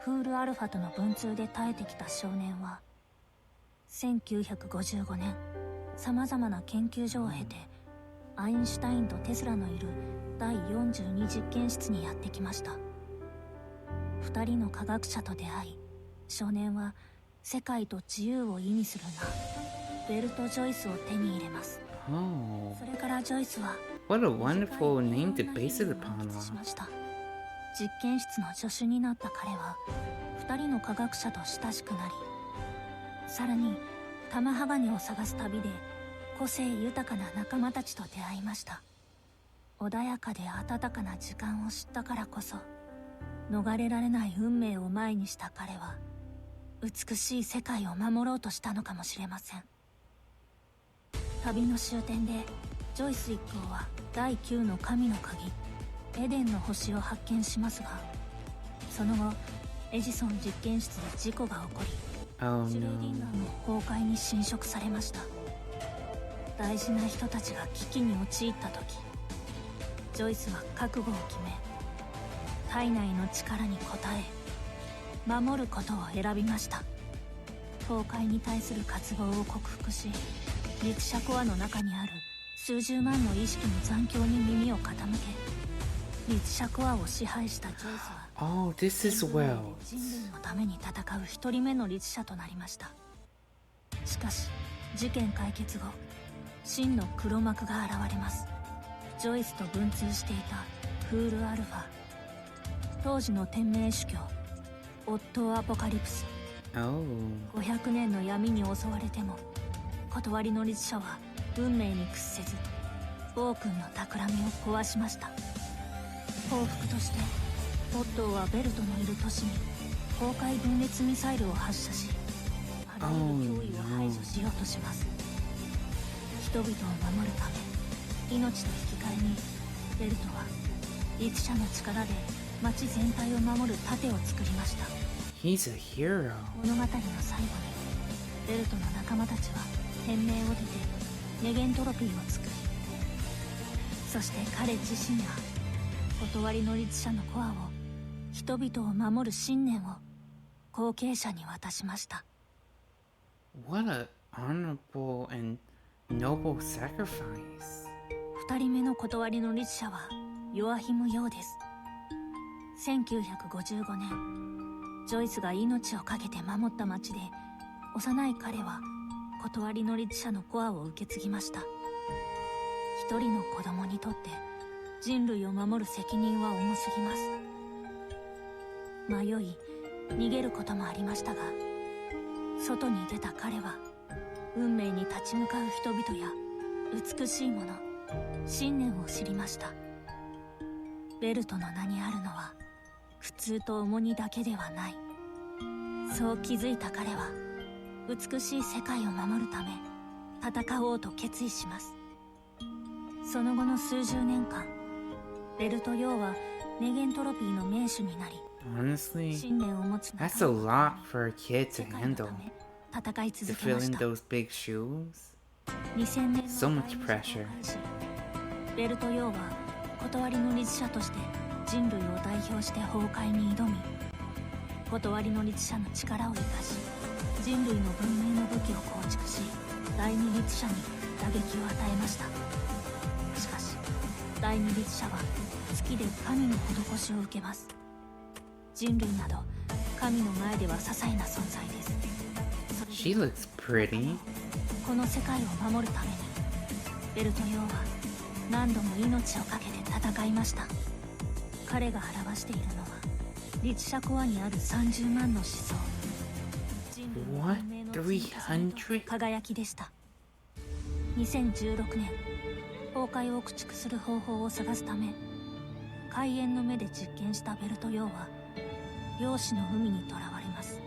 フールアルファとの文通で耐えてきた少年は、1955年、様々な研究所を経て、アインシュタインとテスラのいる第42実験室にやってきました。2人の科学者と出会い、少年は世界と自由を意味する名、ベルト・ジョイスを手に入れます。Oh. それからジョイスは What a wonderful name to base it upon. 実験室の助手になった彼は2人の科学者と親しくなり、さらに玉鋼を探す旅で個性豊かな仲間たちと出会いました。穏やかで温かな時間を知ったからこそ、逃れられない運命を前にした彼は美しい世界を守ろうとしたのかもしれません。旅の終点でジョイス一行は第9の神の鍵エデンの星を発見しますが、その後エジソン実験室で事故が起こり、シュレーディンガーも崩壊に侵食されました。大事な人たちが危機に陥った時、ジョイスは覚悟を決め、体内の力に応え守ることを選びました。崩壊に対する渇望を克服し、律者コアの中にある数十万の意識の残響に耳を傾け、律者コアを支配したジョイスは、Oh, this is well. 人類のために戦う一人目の律者となりました。しかし事件解決後、真の黒幕が現れます。ジョイスと文通していたフールアルファ、当時の天命主教オットー・アポカリプス。 Oh. 500年の闇に襲われても断りの律者は運命に屈せず、暴君の企みを壊しました。報復としてオットーはベルトのいる都市に崩壊分裂ミサイルを発射し、あらゆる脅威を排除しようとします。人々を守るため、命と引き換えにベルトは律者の力で町全体を守る盾を作りました。 He's a hero. 物語の最後にベルトの仲間たちは天命を出てネゲントロピーを作り、そして彼自身が断りの律者のコアを、人々を守る信念を後継者に渡しました。 What a honorable and noble sacrifice. 2人目の断りの律者はヨアヒム・ヨーです。1955年、ジョイスが命を懸けて守った町で、幼い彼は断りの律者のコアを受け継ぎました。一人の子供にとって人類を守る責任は重すぎます。迷い逃げることもありましたが、外に出た彼は運命に立ち向かう人々や美しいもの、信念を知りました。ベルトの名にあるのは苦痛と重荷だけではない。そう気づいた彼は美しい世界を守るため戦おうと決意します。その後の数十年間、ベルト・ヨーはネゲントロピーの名手になり、 Honestly, 信念を持つ that's a lot for a kid to 世界の handle. ため戦い To 続け fill まし in た。 those big shoes. 2000年 So の much pressure. ベルト・ヨーは断りの律者として人類を代表して崩壊に挑み、断りの律者の力を生かし人類の文明の武器を構築し、第二律者に打撃を与えました。しかし第二律者は月で神の施しを受けます。人類など神の前では些細な存在です。それで She looks pretty. この世界を守るためにベルト・ヨーは何度も命を懸けて戦いました。彼が表しているのは律者コアにある30万の思想、人類の What? 文明の積み重ねと 300? 輝きでした。2016年、崩壊を駆逐する方法を探すため開眼の目で実験したベルト・ヨーは量子の海にとらわれます。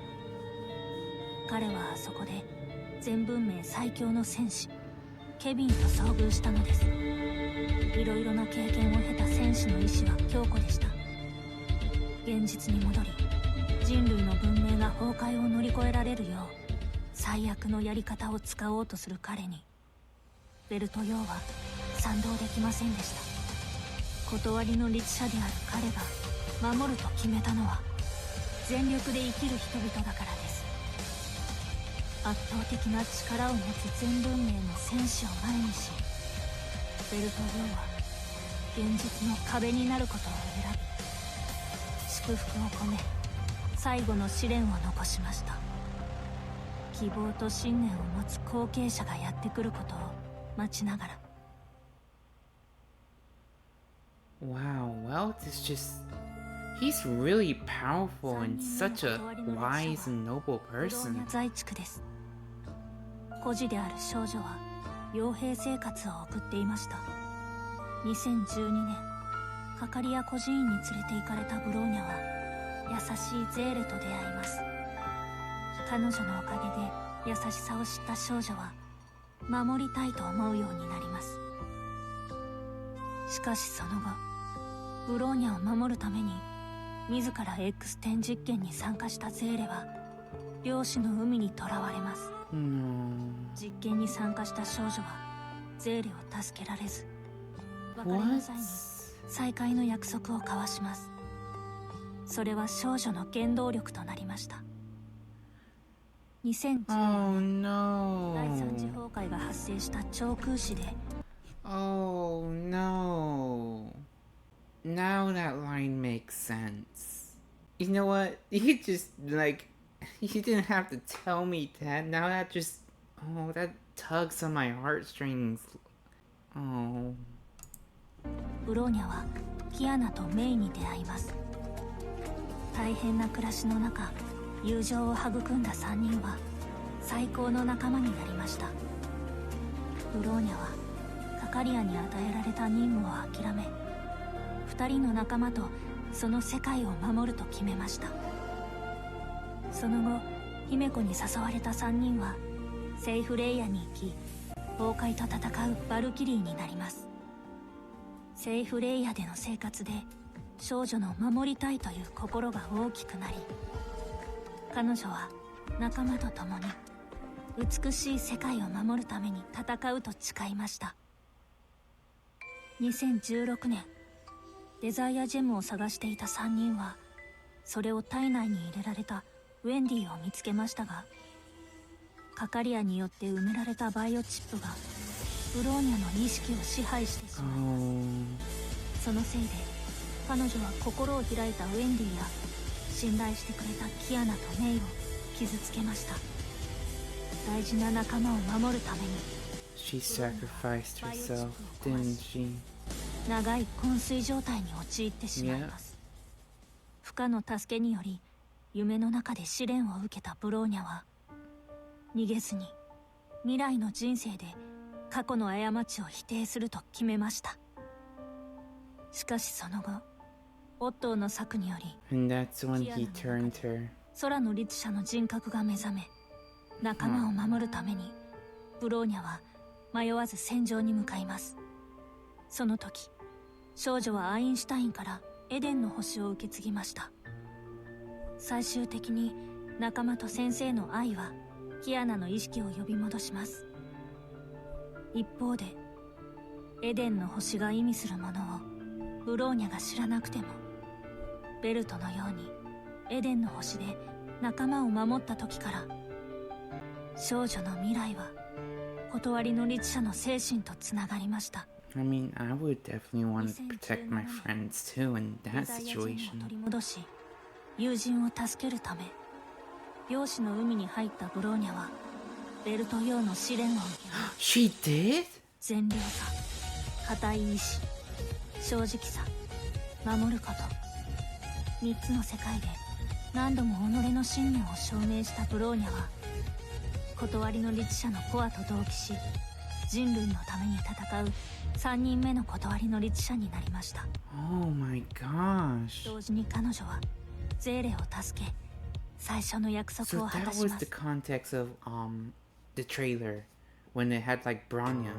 彼はあそこで全文明最強の戦士ケビンと遭遇したのです。いろいろな経験を経た戦士の意志は強固でした。現実に戻り人類の文明が崩壊を乗り越えられるよう最悪のやり方を使おうとする彼にベルト・ヨーは賛同できませんでした。断りの律者である彼が守ると決めたのは全力で生きる人々だからです。圧倒的な力を持つ全文明の戦士を前にし、ベルト・ヨーは現実の壁になることを選び、祝福を込め最後の試練を残しました。希望と信念を持つ後継者がやってくることを待ちながら。 Wow, well, it's just... He's really powerful and such a wise and noble ブローニ person. ャ在地区です。孤児である少女は傭兵生活を送っていました。2012年、カカリア孤児院に連れて行かれたブローニャは優しいゼーレと出会います。彼女のおかげで優しさを知った少女は守りたいと思うようになります。しかしその後、ブローニャを守るために自ら X10 実験に参加したゼーレは量子の海に囚われます。 No. 実験に参加した少女はゼーレを助けられず、別れ What? の際に再会の約束を交わします。それは少女の原動力となりました。2010 Oh 年、第三次 no. 崩壊が発生した超空死で Oh no. Now that line makes sense. You know what? You could just, like, you didn't have to tell me that. Now that just, oh, that tugs on my heartstrings. Oh. ブローニャはキアナとメイに出会います。大変な暮らしの中、友情を育んだ3人は最高の仲間になりました。ブローニャはカカリアに与えられた任務を諦め、2人の仲間とその世界を守ると決めました。その後、姫子に誘われた3人はセイフレイヤに行き、崩壊と戦うバルキリーになります。セイフレイヤでの生活で少女の守りたいという心が大きくなり、彼女は仲間と共に美しい世界を守るために戦うと誓いました。2016年、デザイアジェムを探していた3人はそれを体内に入れられたウェンディを見つけましたが、カカリアによって埋められたバイオチップがブローニャの意識を支配してしまいます。そのせいで彼女は心を開いたウェンディや信頼してくれたキアナとメイを傷つけました。大事な仲間を守るために She sacrificed herself, didn't she? 長い昏睡状態に陥ってしまいます。不可の助けにより夢の中で試練を受けたブローニャは逃げずに未来の人生で過去の過ちを否定すると決めました。しかしその後オットーの策により And that's when he turned her. 空の律者の人格が目覚め、仲間を守るためにブローニャは迷わず戦場に向かいます。その時少女はアインシュタインからエデンの星を受け継ぎました。最終的に仲間と先生の愛はキアナの意識を呼び戻します。一方でエデンの星が意味するものをブローニャが知らなくても、ベルトのようにエデンの星で仲間を守った時から少女の未来は断りの律者の精神とつながりました。I mean, I would definitely want to protect my friends too in that デザイアジェムを situation. 取り戻し友人を助けるため病死の海に入ったブローニャはベルト用の試練を受けます。 She did? 善良さ、固い意志、正直さ、守ること、3つの世界で何度も己の信念を証明したブローニャは断りの律者のコアと同期し、人類のために戦う3人目の断りの律者になりました。 Oh my gosh. 同時に彼女はゼーレを助け最初の約束 So を果た that し was ま the す。 context of the trailer when it had like Bronya.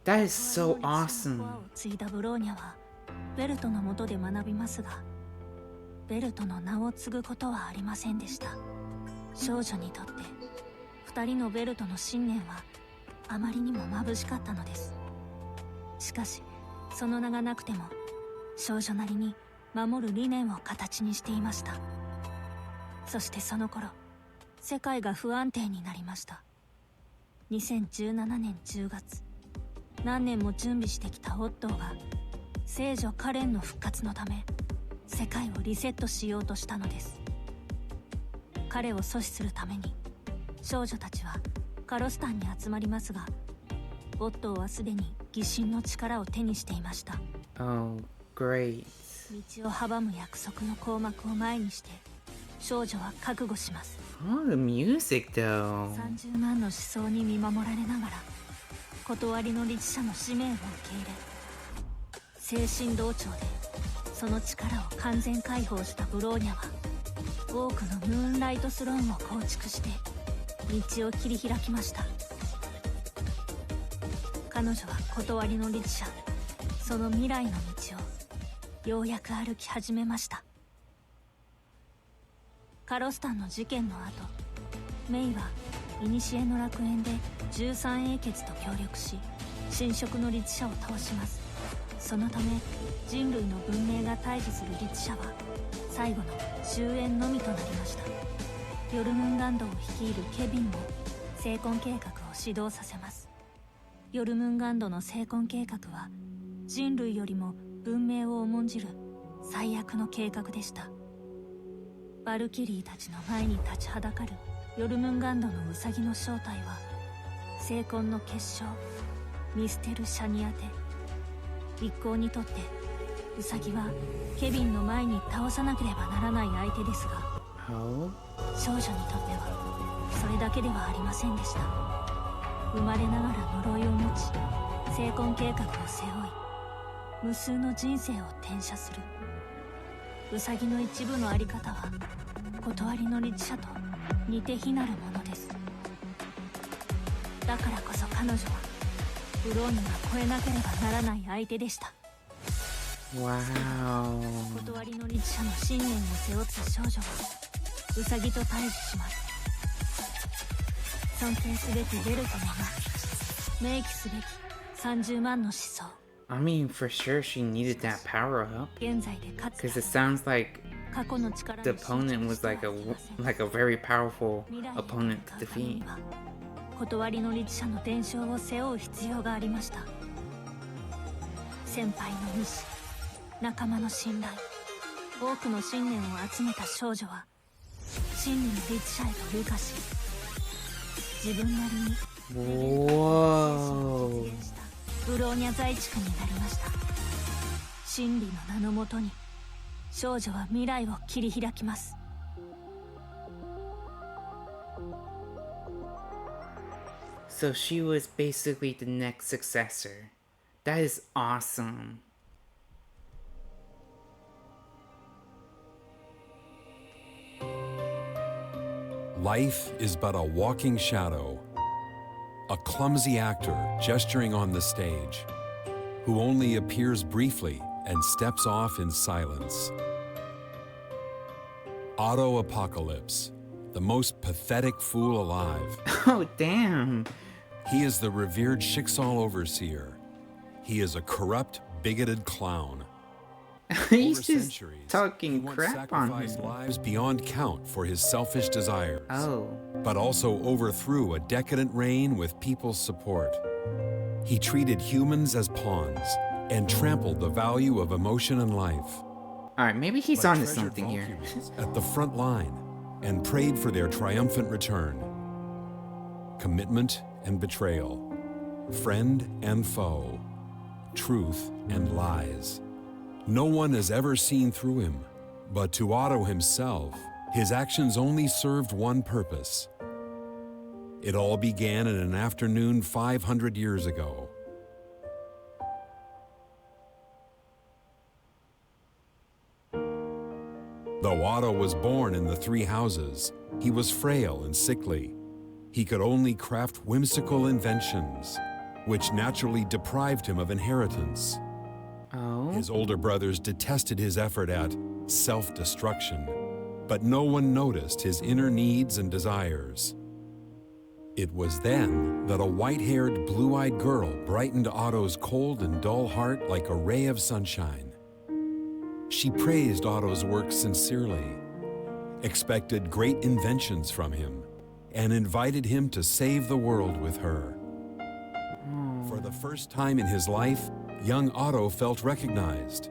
That is so コア awesome. を継いだブローニャはベルトの下で学びますが、ベルトの名を継ぐことはありませんでした。少女にとって2人のベルトの信念はあまりにも眩しかったのです。しかしその名がなくても少女なりに守る理念を形にしていました。そしてその頃世界が不安定になりました。2017年10月、何年も準備してきたオットーが聖女カレンの復活のため世界をリセットしようとしたのです。彼を阻止するために少女たちはカロスタンに集まりますが、オットーはすでに疑心の力を手にしていました。 Oh, great. 道を阻む約束の光幕を前にして少女は覚悟します。 Oh, the music though. 30万の思想に見守られながら断りの律者の使命を受け入れ、精神同調でその力を完全解放したブローニャは多くのムーンライトスローンを構築して道を切り開きました。彼女は断りの律者、その未来の道をようやく歩き始めました。カロスタンの事件の後、メイは古の楽園で13英傑と協力し神職の律者を倒します。そのため人類の文明が対峙する律者は最後の終焉のみとなりました。ヨルムンガンドを率いるケビンも成婚計画を指導させます。ヨルムンガンドの成婚計画は人類よりも文明を重んじる最悪の計画でした。バルキリーたちの前に立ちはだかるヨルムンガンドのウサギの正体は成婚の結晶ミステル・シャニアテ。一行にとってウサギはケビンの前に倒さなければならない相手ですが、 Oh? 少女にとってはそれだけではありませんでした。生まれながら呪いを持ち成婚計画を背負い無数の人生を転写するウサギの一部の在り方は断りの律者と似て非なるものです。だからこそ彼女はブローニが超えなければならない相手でした。 Wow. 断りの律者の信念を背負った少女はウサギと対峙します。尊敬すべきベルトの名、明記すべき30万の思想。I mean, for sure she needed that power up. 現在で勝つ Because it sounds like 過去の力 the に執着 opponent was しては like a very powerful 未来へ opponent 向か to うため defeat. には断りの律者の伝承を背負う必要がありました。先輩の意志、仲間の信頼、多くの信念を集めた少女は真理の律者へと流化し、自分なりに Whoa. 実現したブローニャ財地区になりました。真理の名のもとに少女は未来を切り開きます。So she was basically the next successor. That is awesome. Life is but a walking shadow, a clumsy actor gesturing on the stage, who only appears briefly and steps off in silence. Auto Apocalypse, the most pathetic fool alive. Oh, damn. He is the revered Schicksal Overseer. He is a corrupt, bigoted clown. He's Over just centuries, he talking once crap on sacrificed him. lives beyond count for his selfish desires. Oh. But also overthrew a decadent reign with people's support. He treated humans as pawns and trampled the value of emotion and life. Alright, maybe he's But onto treasured something here. Valkyries at the front line and prayed for their triumphant return. Commitment and betrayal, friend and foe, truth and lies. No one has ever seen through him, but to Otto himself, his actions only served one purpose. It all began in an afternoon 500 years ago. Though Otto was born in the Three Houses, he was frail and sickly. He could only craft whimsical inventions, which naturally deprived him of inheritance. Oh. His older brothers detested his effort at self-destruction, but no one noticed his inner needs and desires. It was then that a white-haired, blue-eyed girl brightened Otto's cold and dull heart like a ray of sunshine. She praised Otto's work sincerely, expected great inventions from him, and invited him to save the world with her. For the first time in his life, young Otto felt recognized.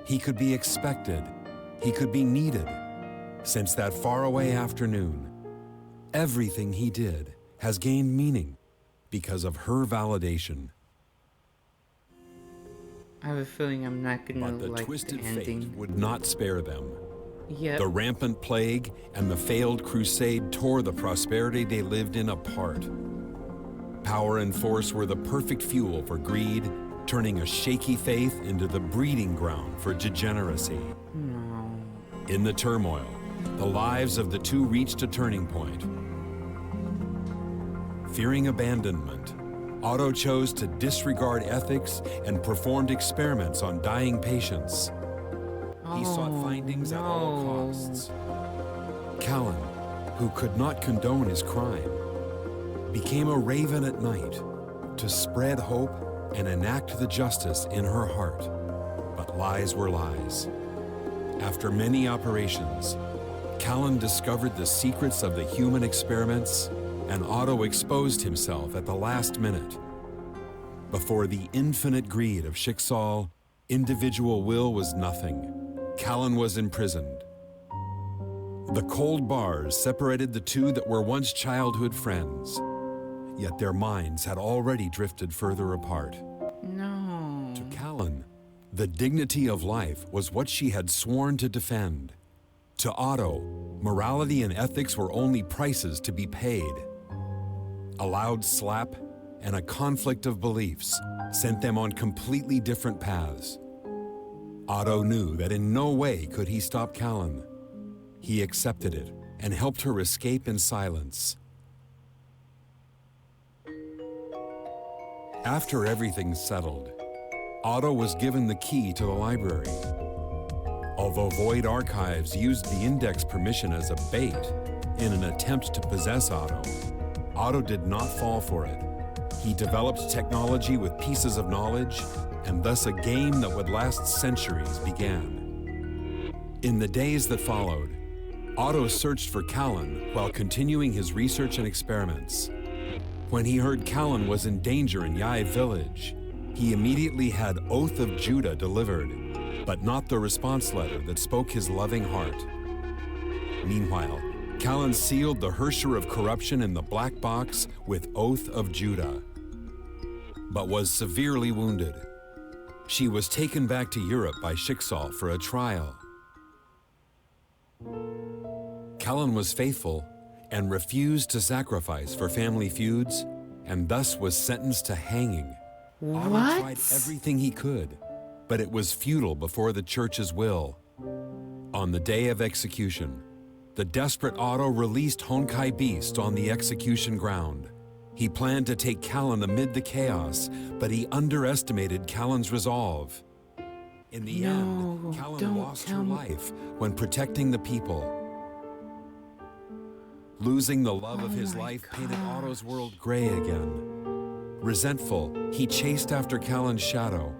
He could be expected. He could be needed. Since that faraway afternoon, everything he did has gained meaning because of her validation. I have a feeling I'm not gonna But the like twisted the fate ending. would not spare them. Yep. The rampant plague and the failed crusade tore the prosperity they lived in apart. Power and force were the perfect fuel for greed, turning a shaky faith into the breeding ground for degeneracy. No. In the turmoil, the lives of the two reached a turning point. Fearing abandonment, Otto chose to disregard ethics and performed experiments on dying patients. He sought findings at all costs. Callan, who could not condone his crime, became a raven at night to spread hope and enact the justice in her heart. But lies were lies. After many operations, Callan discovered the secrets of the human experiments, and Otto exposed himself at the last minute. Before the infinite greed of Schicksal, individual will was nothing. Callan was imprisoned. The cold bars separated the two that were once childhood friends, yet their minds had already drifted further apart. No. To Callan, the dignity of life was what she had sworn to defend. To Otto, morality and ethics were only prices to be paid. A loud slap and a conflict of beliefs sent them on completely different paths. Otto knew that in no way could he stop Callan. He accepted it and helped her escape in silence. After everything settled, Otto was given the key to the library. Although Void Archives used the index permission as a bait in an attempt to possess Otto, Otto did not fall for it. He developed technology with pieces of knowledge, and thus a game that would last centuries began. In the days that followed, Otto searched for Callan while continuing his research and experiments. When he heard Callan was in danger in Yai village, he immediately had Oath of Judah delivered, but not the response letter that spoke his loving heart. Meanwhile, Callan sealed the Hersher of corruption in the black box with Oath of Judah, but was severely wounded. She was taken back to Europe by Schicksal for a trial. Callan was faithful and refused to sacrifice for family feuds, and thus was sentenced to hanging. Otto tried everything he could, but it was futile before the church's will. On the day of execution, the desperate Otto released Honkai Beast on the execution ground. He planned to take Callan amid the chaos, but he underestimated Callan's resolve. In the end, Callan lost her life when protecting the people. Losing the love of his life painted Otto's world gray again. Resentful, he chased after Callan's shadow.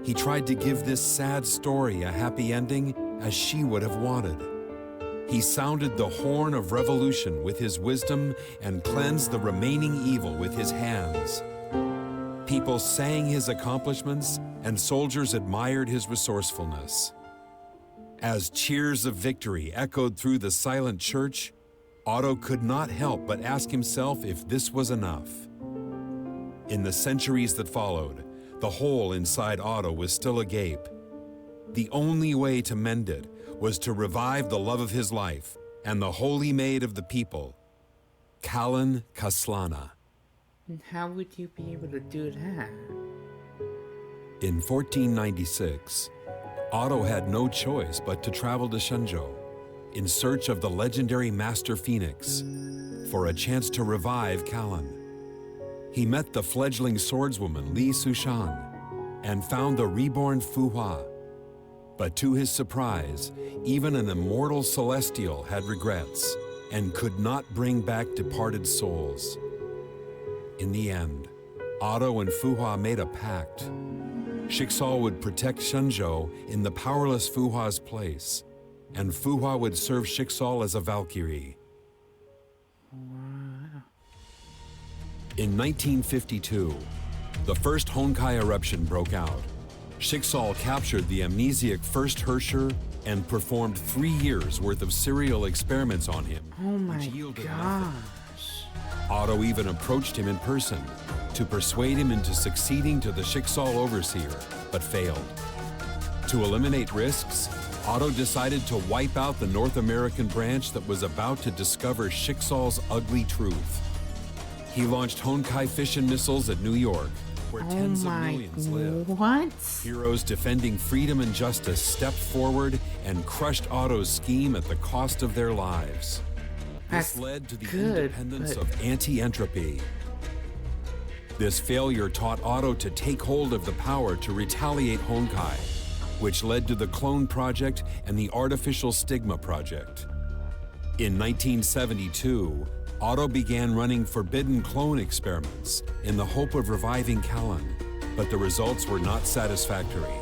He tried to give this sad story a happy ending as she would have wanted. He sounded the horn of revolution with his wisdom and cleansed the remaining evil with his hands. People sang his accomplishments and soldiers admired his resourcefulness. As cheers of victory echoed through the silent church, Otto could not help but ask himself if this was enough. In the centuries that followed, the hole inside Otto was still agape. The only way to mend it was to revive the love of his life and the holy maid of the people, Callan Kaslana. And how would you be able to do that? In 1496, Otto had no choice but to travel to Shenzhou in search of the legendary Master Phoenix for a chance to revive Callan. He met the fledgling swordswoman Li Sushan and found the reborn Fu Hua. But to his surprise, even an immortal celestial had regrets and could not bring back departed souls. In the end, Otto and Fu Hua made a pact. Schicksal would protect Shenzhou in the powerless Fu Hua's place, and Fu Hua would serve Schicksal as a Valkyrie. In 1952, the first Honkai eruption broke out. Schicksal captured the amnesiac first Hersher and performed 3 years worth of serial experiments on him. Oh my which yielded gosh. nothing. Otto even approached him in person to persuade him into succeeding to the Schicksal overseer, but failed. To eliminate risks, Otto decided to wipe out the North American branch that was about to discover Schicksal's ugly truth. He launched Honkai fission missiles at New York, where tens of millions live. What? Heroes defending freedom and justice stepped forward and crushed Otto's scheme at the cost of their lives. That's This led to the good, independence but- of anti-entropy. This failure taught Otto to take hold of the power to retaliate Honkai, which led to the Clone Project and the Artificial Stigma Project. In 1972, Otto began running forbidden clone experiments in the hope of reviving Callan, but the results were not satisfactory.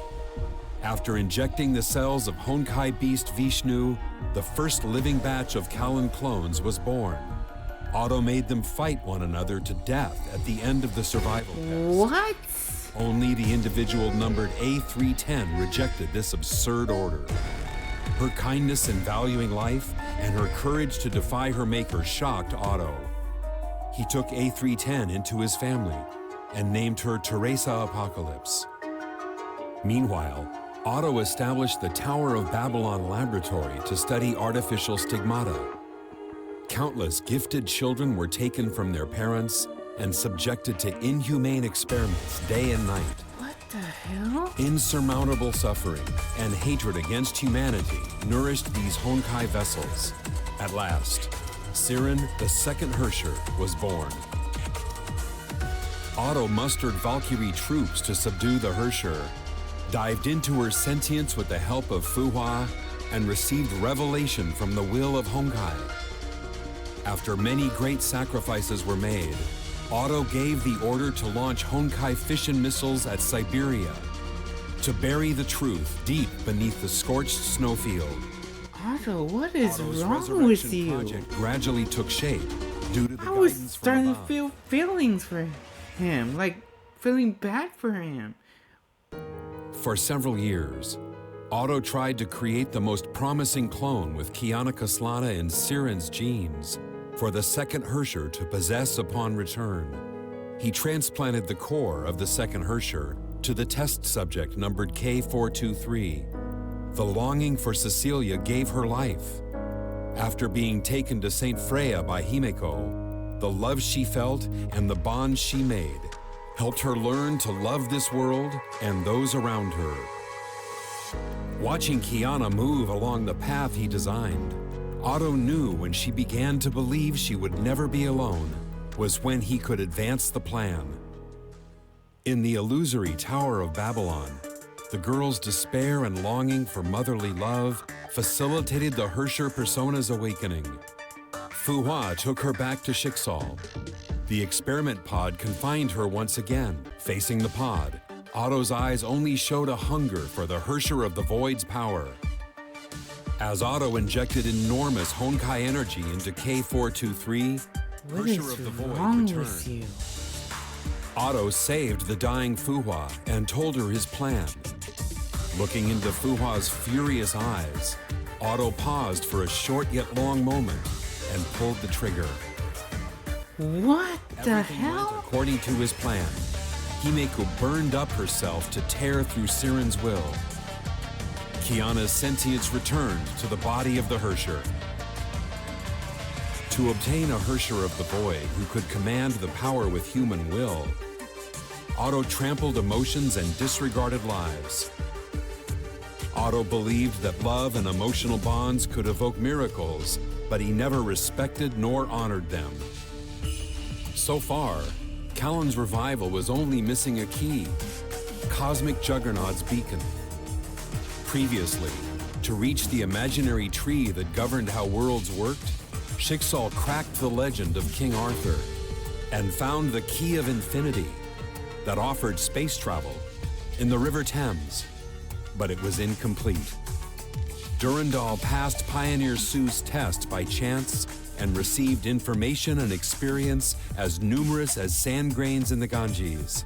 After injecting the cells of Honkai Beast Vishnu, the first living batch of Callan clones was born. Otto made them fight one another to death at the end of the survival test. What? Only the individual numbered A310 rejected this absurd order. Her kindness in valuing life and her courage to defy her maker shocked Otto. He took A310 into his family and named her Teresa Apocalypse. Meanwhile, Otto established the Tower of Babylon laboratory to study artificial stigmata. Countless gifted children were taken from their parents and subjected to inhumane experiments day and night. What the hell? Insurmountable suffering and hatred against humanity nourished these Honkai vessels. At last, Siren, the second Hersher, was born. Otto mustered Valkyrie troops to subdue the Hersher, dived into her sentience with the help of Fu Hua, and received revelation from the will of Honkai. After many great sacrifices were made, Otto gave the order to launch Honkai fission missiles at Siberia, to bury the truth deep beneath the scorched snowfield. Otto, what is Otto's wrong resurrection with you? project gradually took shape due to the I was guidance from starting to above. feel feelings for him, like feeling bad for him. For several years, Otto tried to create the most promising clone with Kiana Kaslana and Siren's genes for the second Hersher to possess upon return. He transplanted the core of the second Hersher to the test subject numbered K423. The longing for Cecilia gave her life. After being taken to St. Freya by Himeko, the love she felt and the bond she made helped her learn to love this world and those around her. Watching Kiana move along the path he designed, Otto knew when she began to believe she would never be alone was when he could advance the plan. In the illusory Tower of Babylon, the girl's despair and longing for motherly love facilitated the Hersher persona's awakening. Fu Hua took her back to Schicksal. The experiment pod confined her once again. Facing the pod, Otto's eyes only showed a hunger for the Hersher of the Void's power. As Otto injected enormous Honkai energy into K423, What Hersher is of the Void wrong returned. with you? Otto saved the dying Fu Hua and told her his plan. Looking into Fu Hua's furious eyes, Otto paused for a short yet long moment and pulled the trigger. What the Everything went hell? according to his plan. Himeko burned up herself to tear through Siren's will. Kiana's sentience returned to the body of the Hersher. To obtain a Hersher of the Void who could command the power with human will, Otto trampled emotions and disregarded lives. Otto believed that love and emotional bonds could evoke miracles, but he never respected nor honored them. So far, Callan's revival was only missing a key: Cosmic Juggernaut's beacon. Previously, to reach the imaginary tree that governed how worlds worked, Schicksal cracked the legend of King Arthur and found the key of infinity that offered space travel in the River Thames, but it was incomplete. Durandal passed Pioneer Sue's test by chance and received information and experience as numerous as sand grains in the Ganges.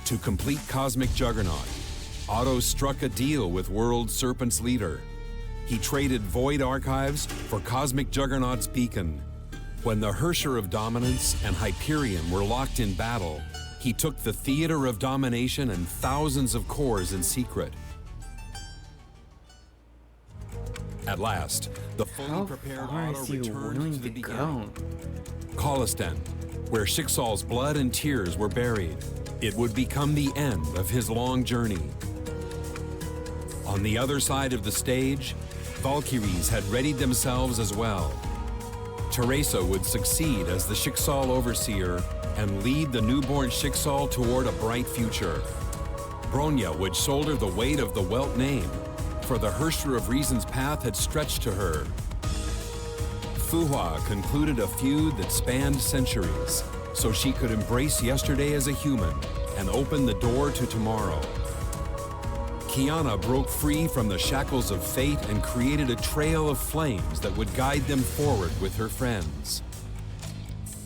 To complete Cosmic Juggernaut, Otto struck a deal with World Serpent's leader. He traded Void Archives for Cosmic Juggernaut's beacon. When the Hersher of Dominance and Hyperion were locked in battle, he took the theater of domination and thousands of cores in secret. At last, the fully How prepared far Otto is he returned willing to the to beginning. go? Khalistan, where Schicksal's blood and tears were buried. It would become the end of his long journey. On the other side of the stage, Valkyries had readied themselves as well. Teresa would succeed as the Schicksal overseer and lead the newborn Schicksal toward a bright future. Bronya would shoulder the weight of the Welt name, for the Hersher of Reason's path had stretched to her. Fu Hua concluded a feud that spanned centuries, so she could embrace yesterday as a human and open the door to tomorrow. Kiana broke free from the shackles of fate and created a trail of flames that would guide them forward with her friends.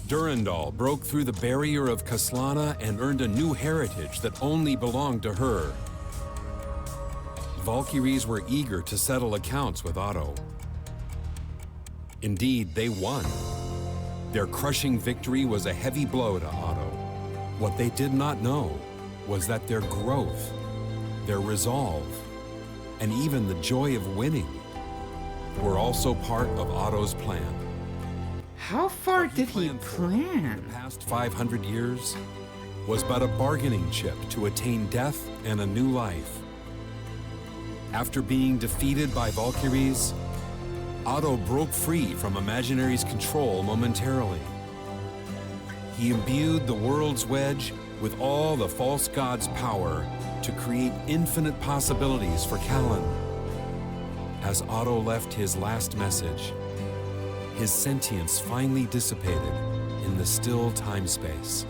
Durandal broke through the barrier of Kaslana and earned a new heritage that only belonged to her. Valkyries were eager to settle accounts with Otto. Indeed, they won. Their crushing victory was a heavy blow to Otto. What they did not know was that their growth, their resolve, and even the joy of winning were also part of Otto's plan. How far did he The plan? past 500 years was but a bargaining chip to attain death and a new life. After being defeated by Valkyries, Otto broke free from Imaginary's control momentarily. He imbued the world's wedge with all the false god's power to create infinite possibilities for Callan. As Otto left his last message, his sentience finally dissipated, in the still time-space.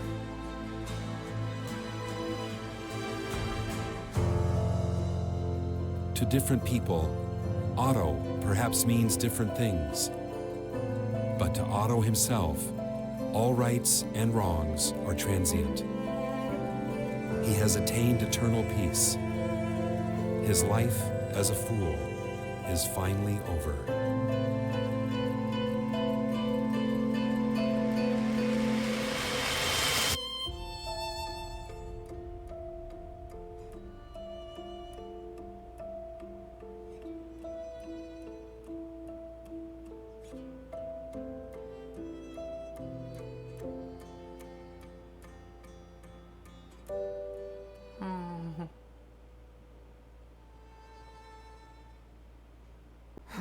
To different people, Otto perhaps means different things. But to Otto himself, all rights and wrongs are transient. He has attained eternal peace. His life as a fool is finally over.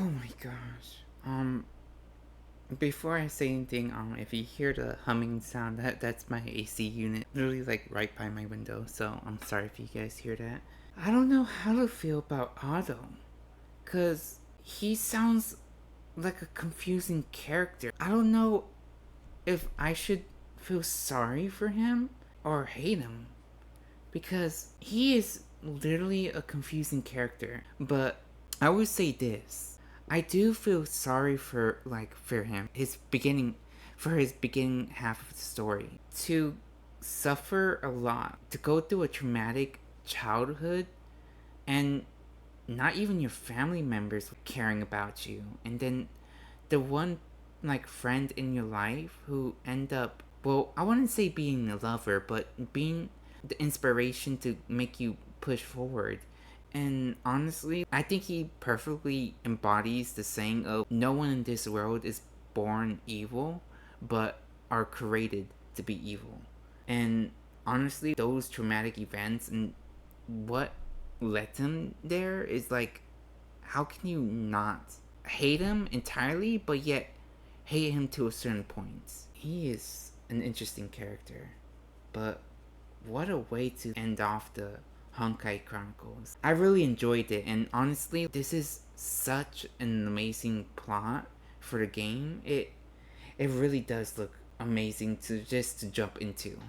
Oh my gosh. Before I say anything, if you hear the humming sound, that's my AC unit, literally like right by my window. So I'm sorry if you guys hear that. I don't know how to feel about Otto, cause he sounds like a confusing character. I don't know if I should feel sorry for him or hate him, because he is literally a confusing character. But I would say this. I do feel sorry for him, his beginning half of the story. To suffer a lot, to go through a traumatic childhood, and not even your family members caring about you, and then the one friend in your life who end up, well, I wouldn't say being a lover, but being the inspiration to make you push forward. And honestly, I think he perfectly embodies the saying of no one in this world is born evil, but are created to be evil. And honestly, those traumatic events and what led him there is how can you not hate him entirely, but yet hate him to a certain point? He is an interesting character, but what a way to end off the Honkai Chronicles. I really enjoyed it, and honestly, this is such an amazing plot for the game. It really does look amazing to jump into.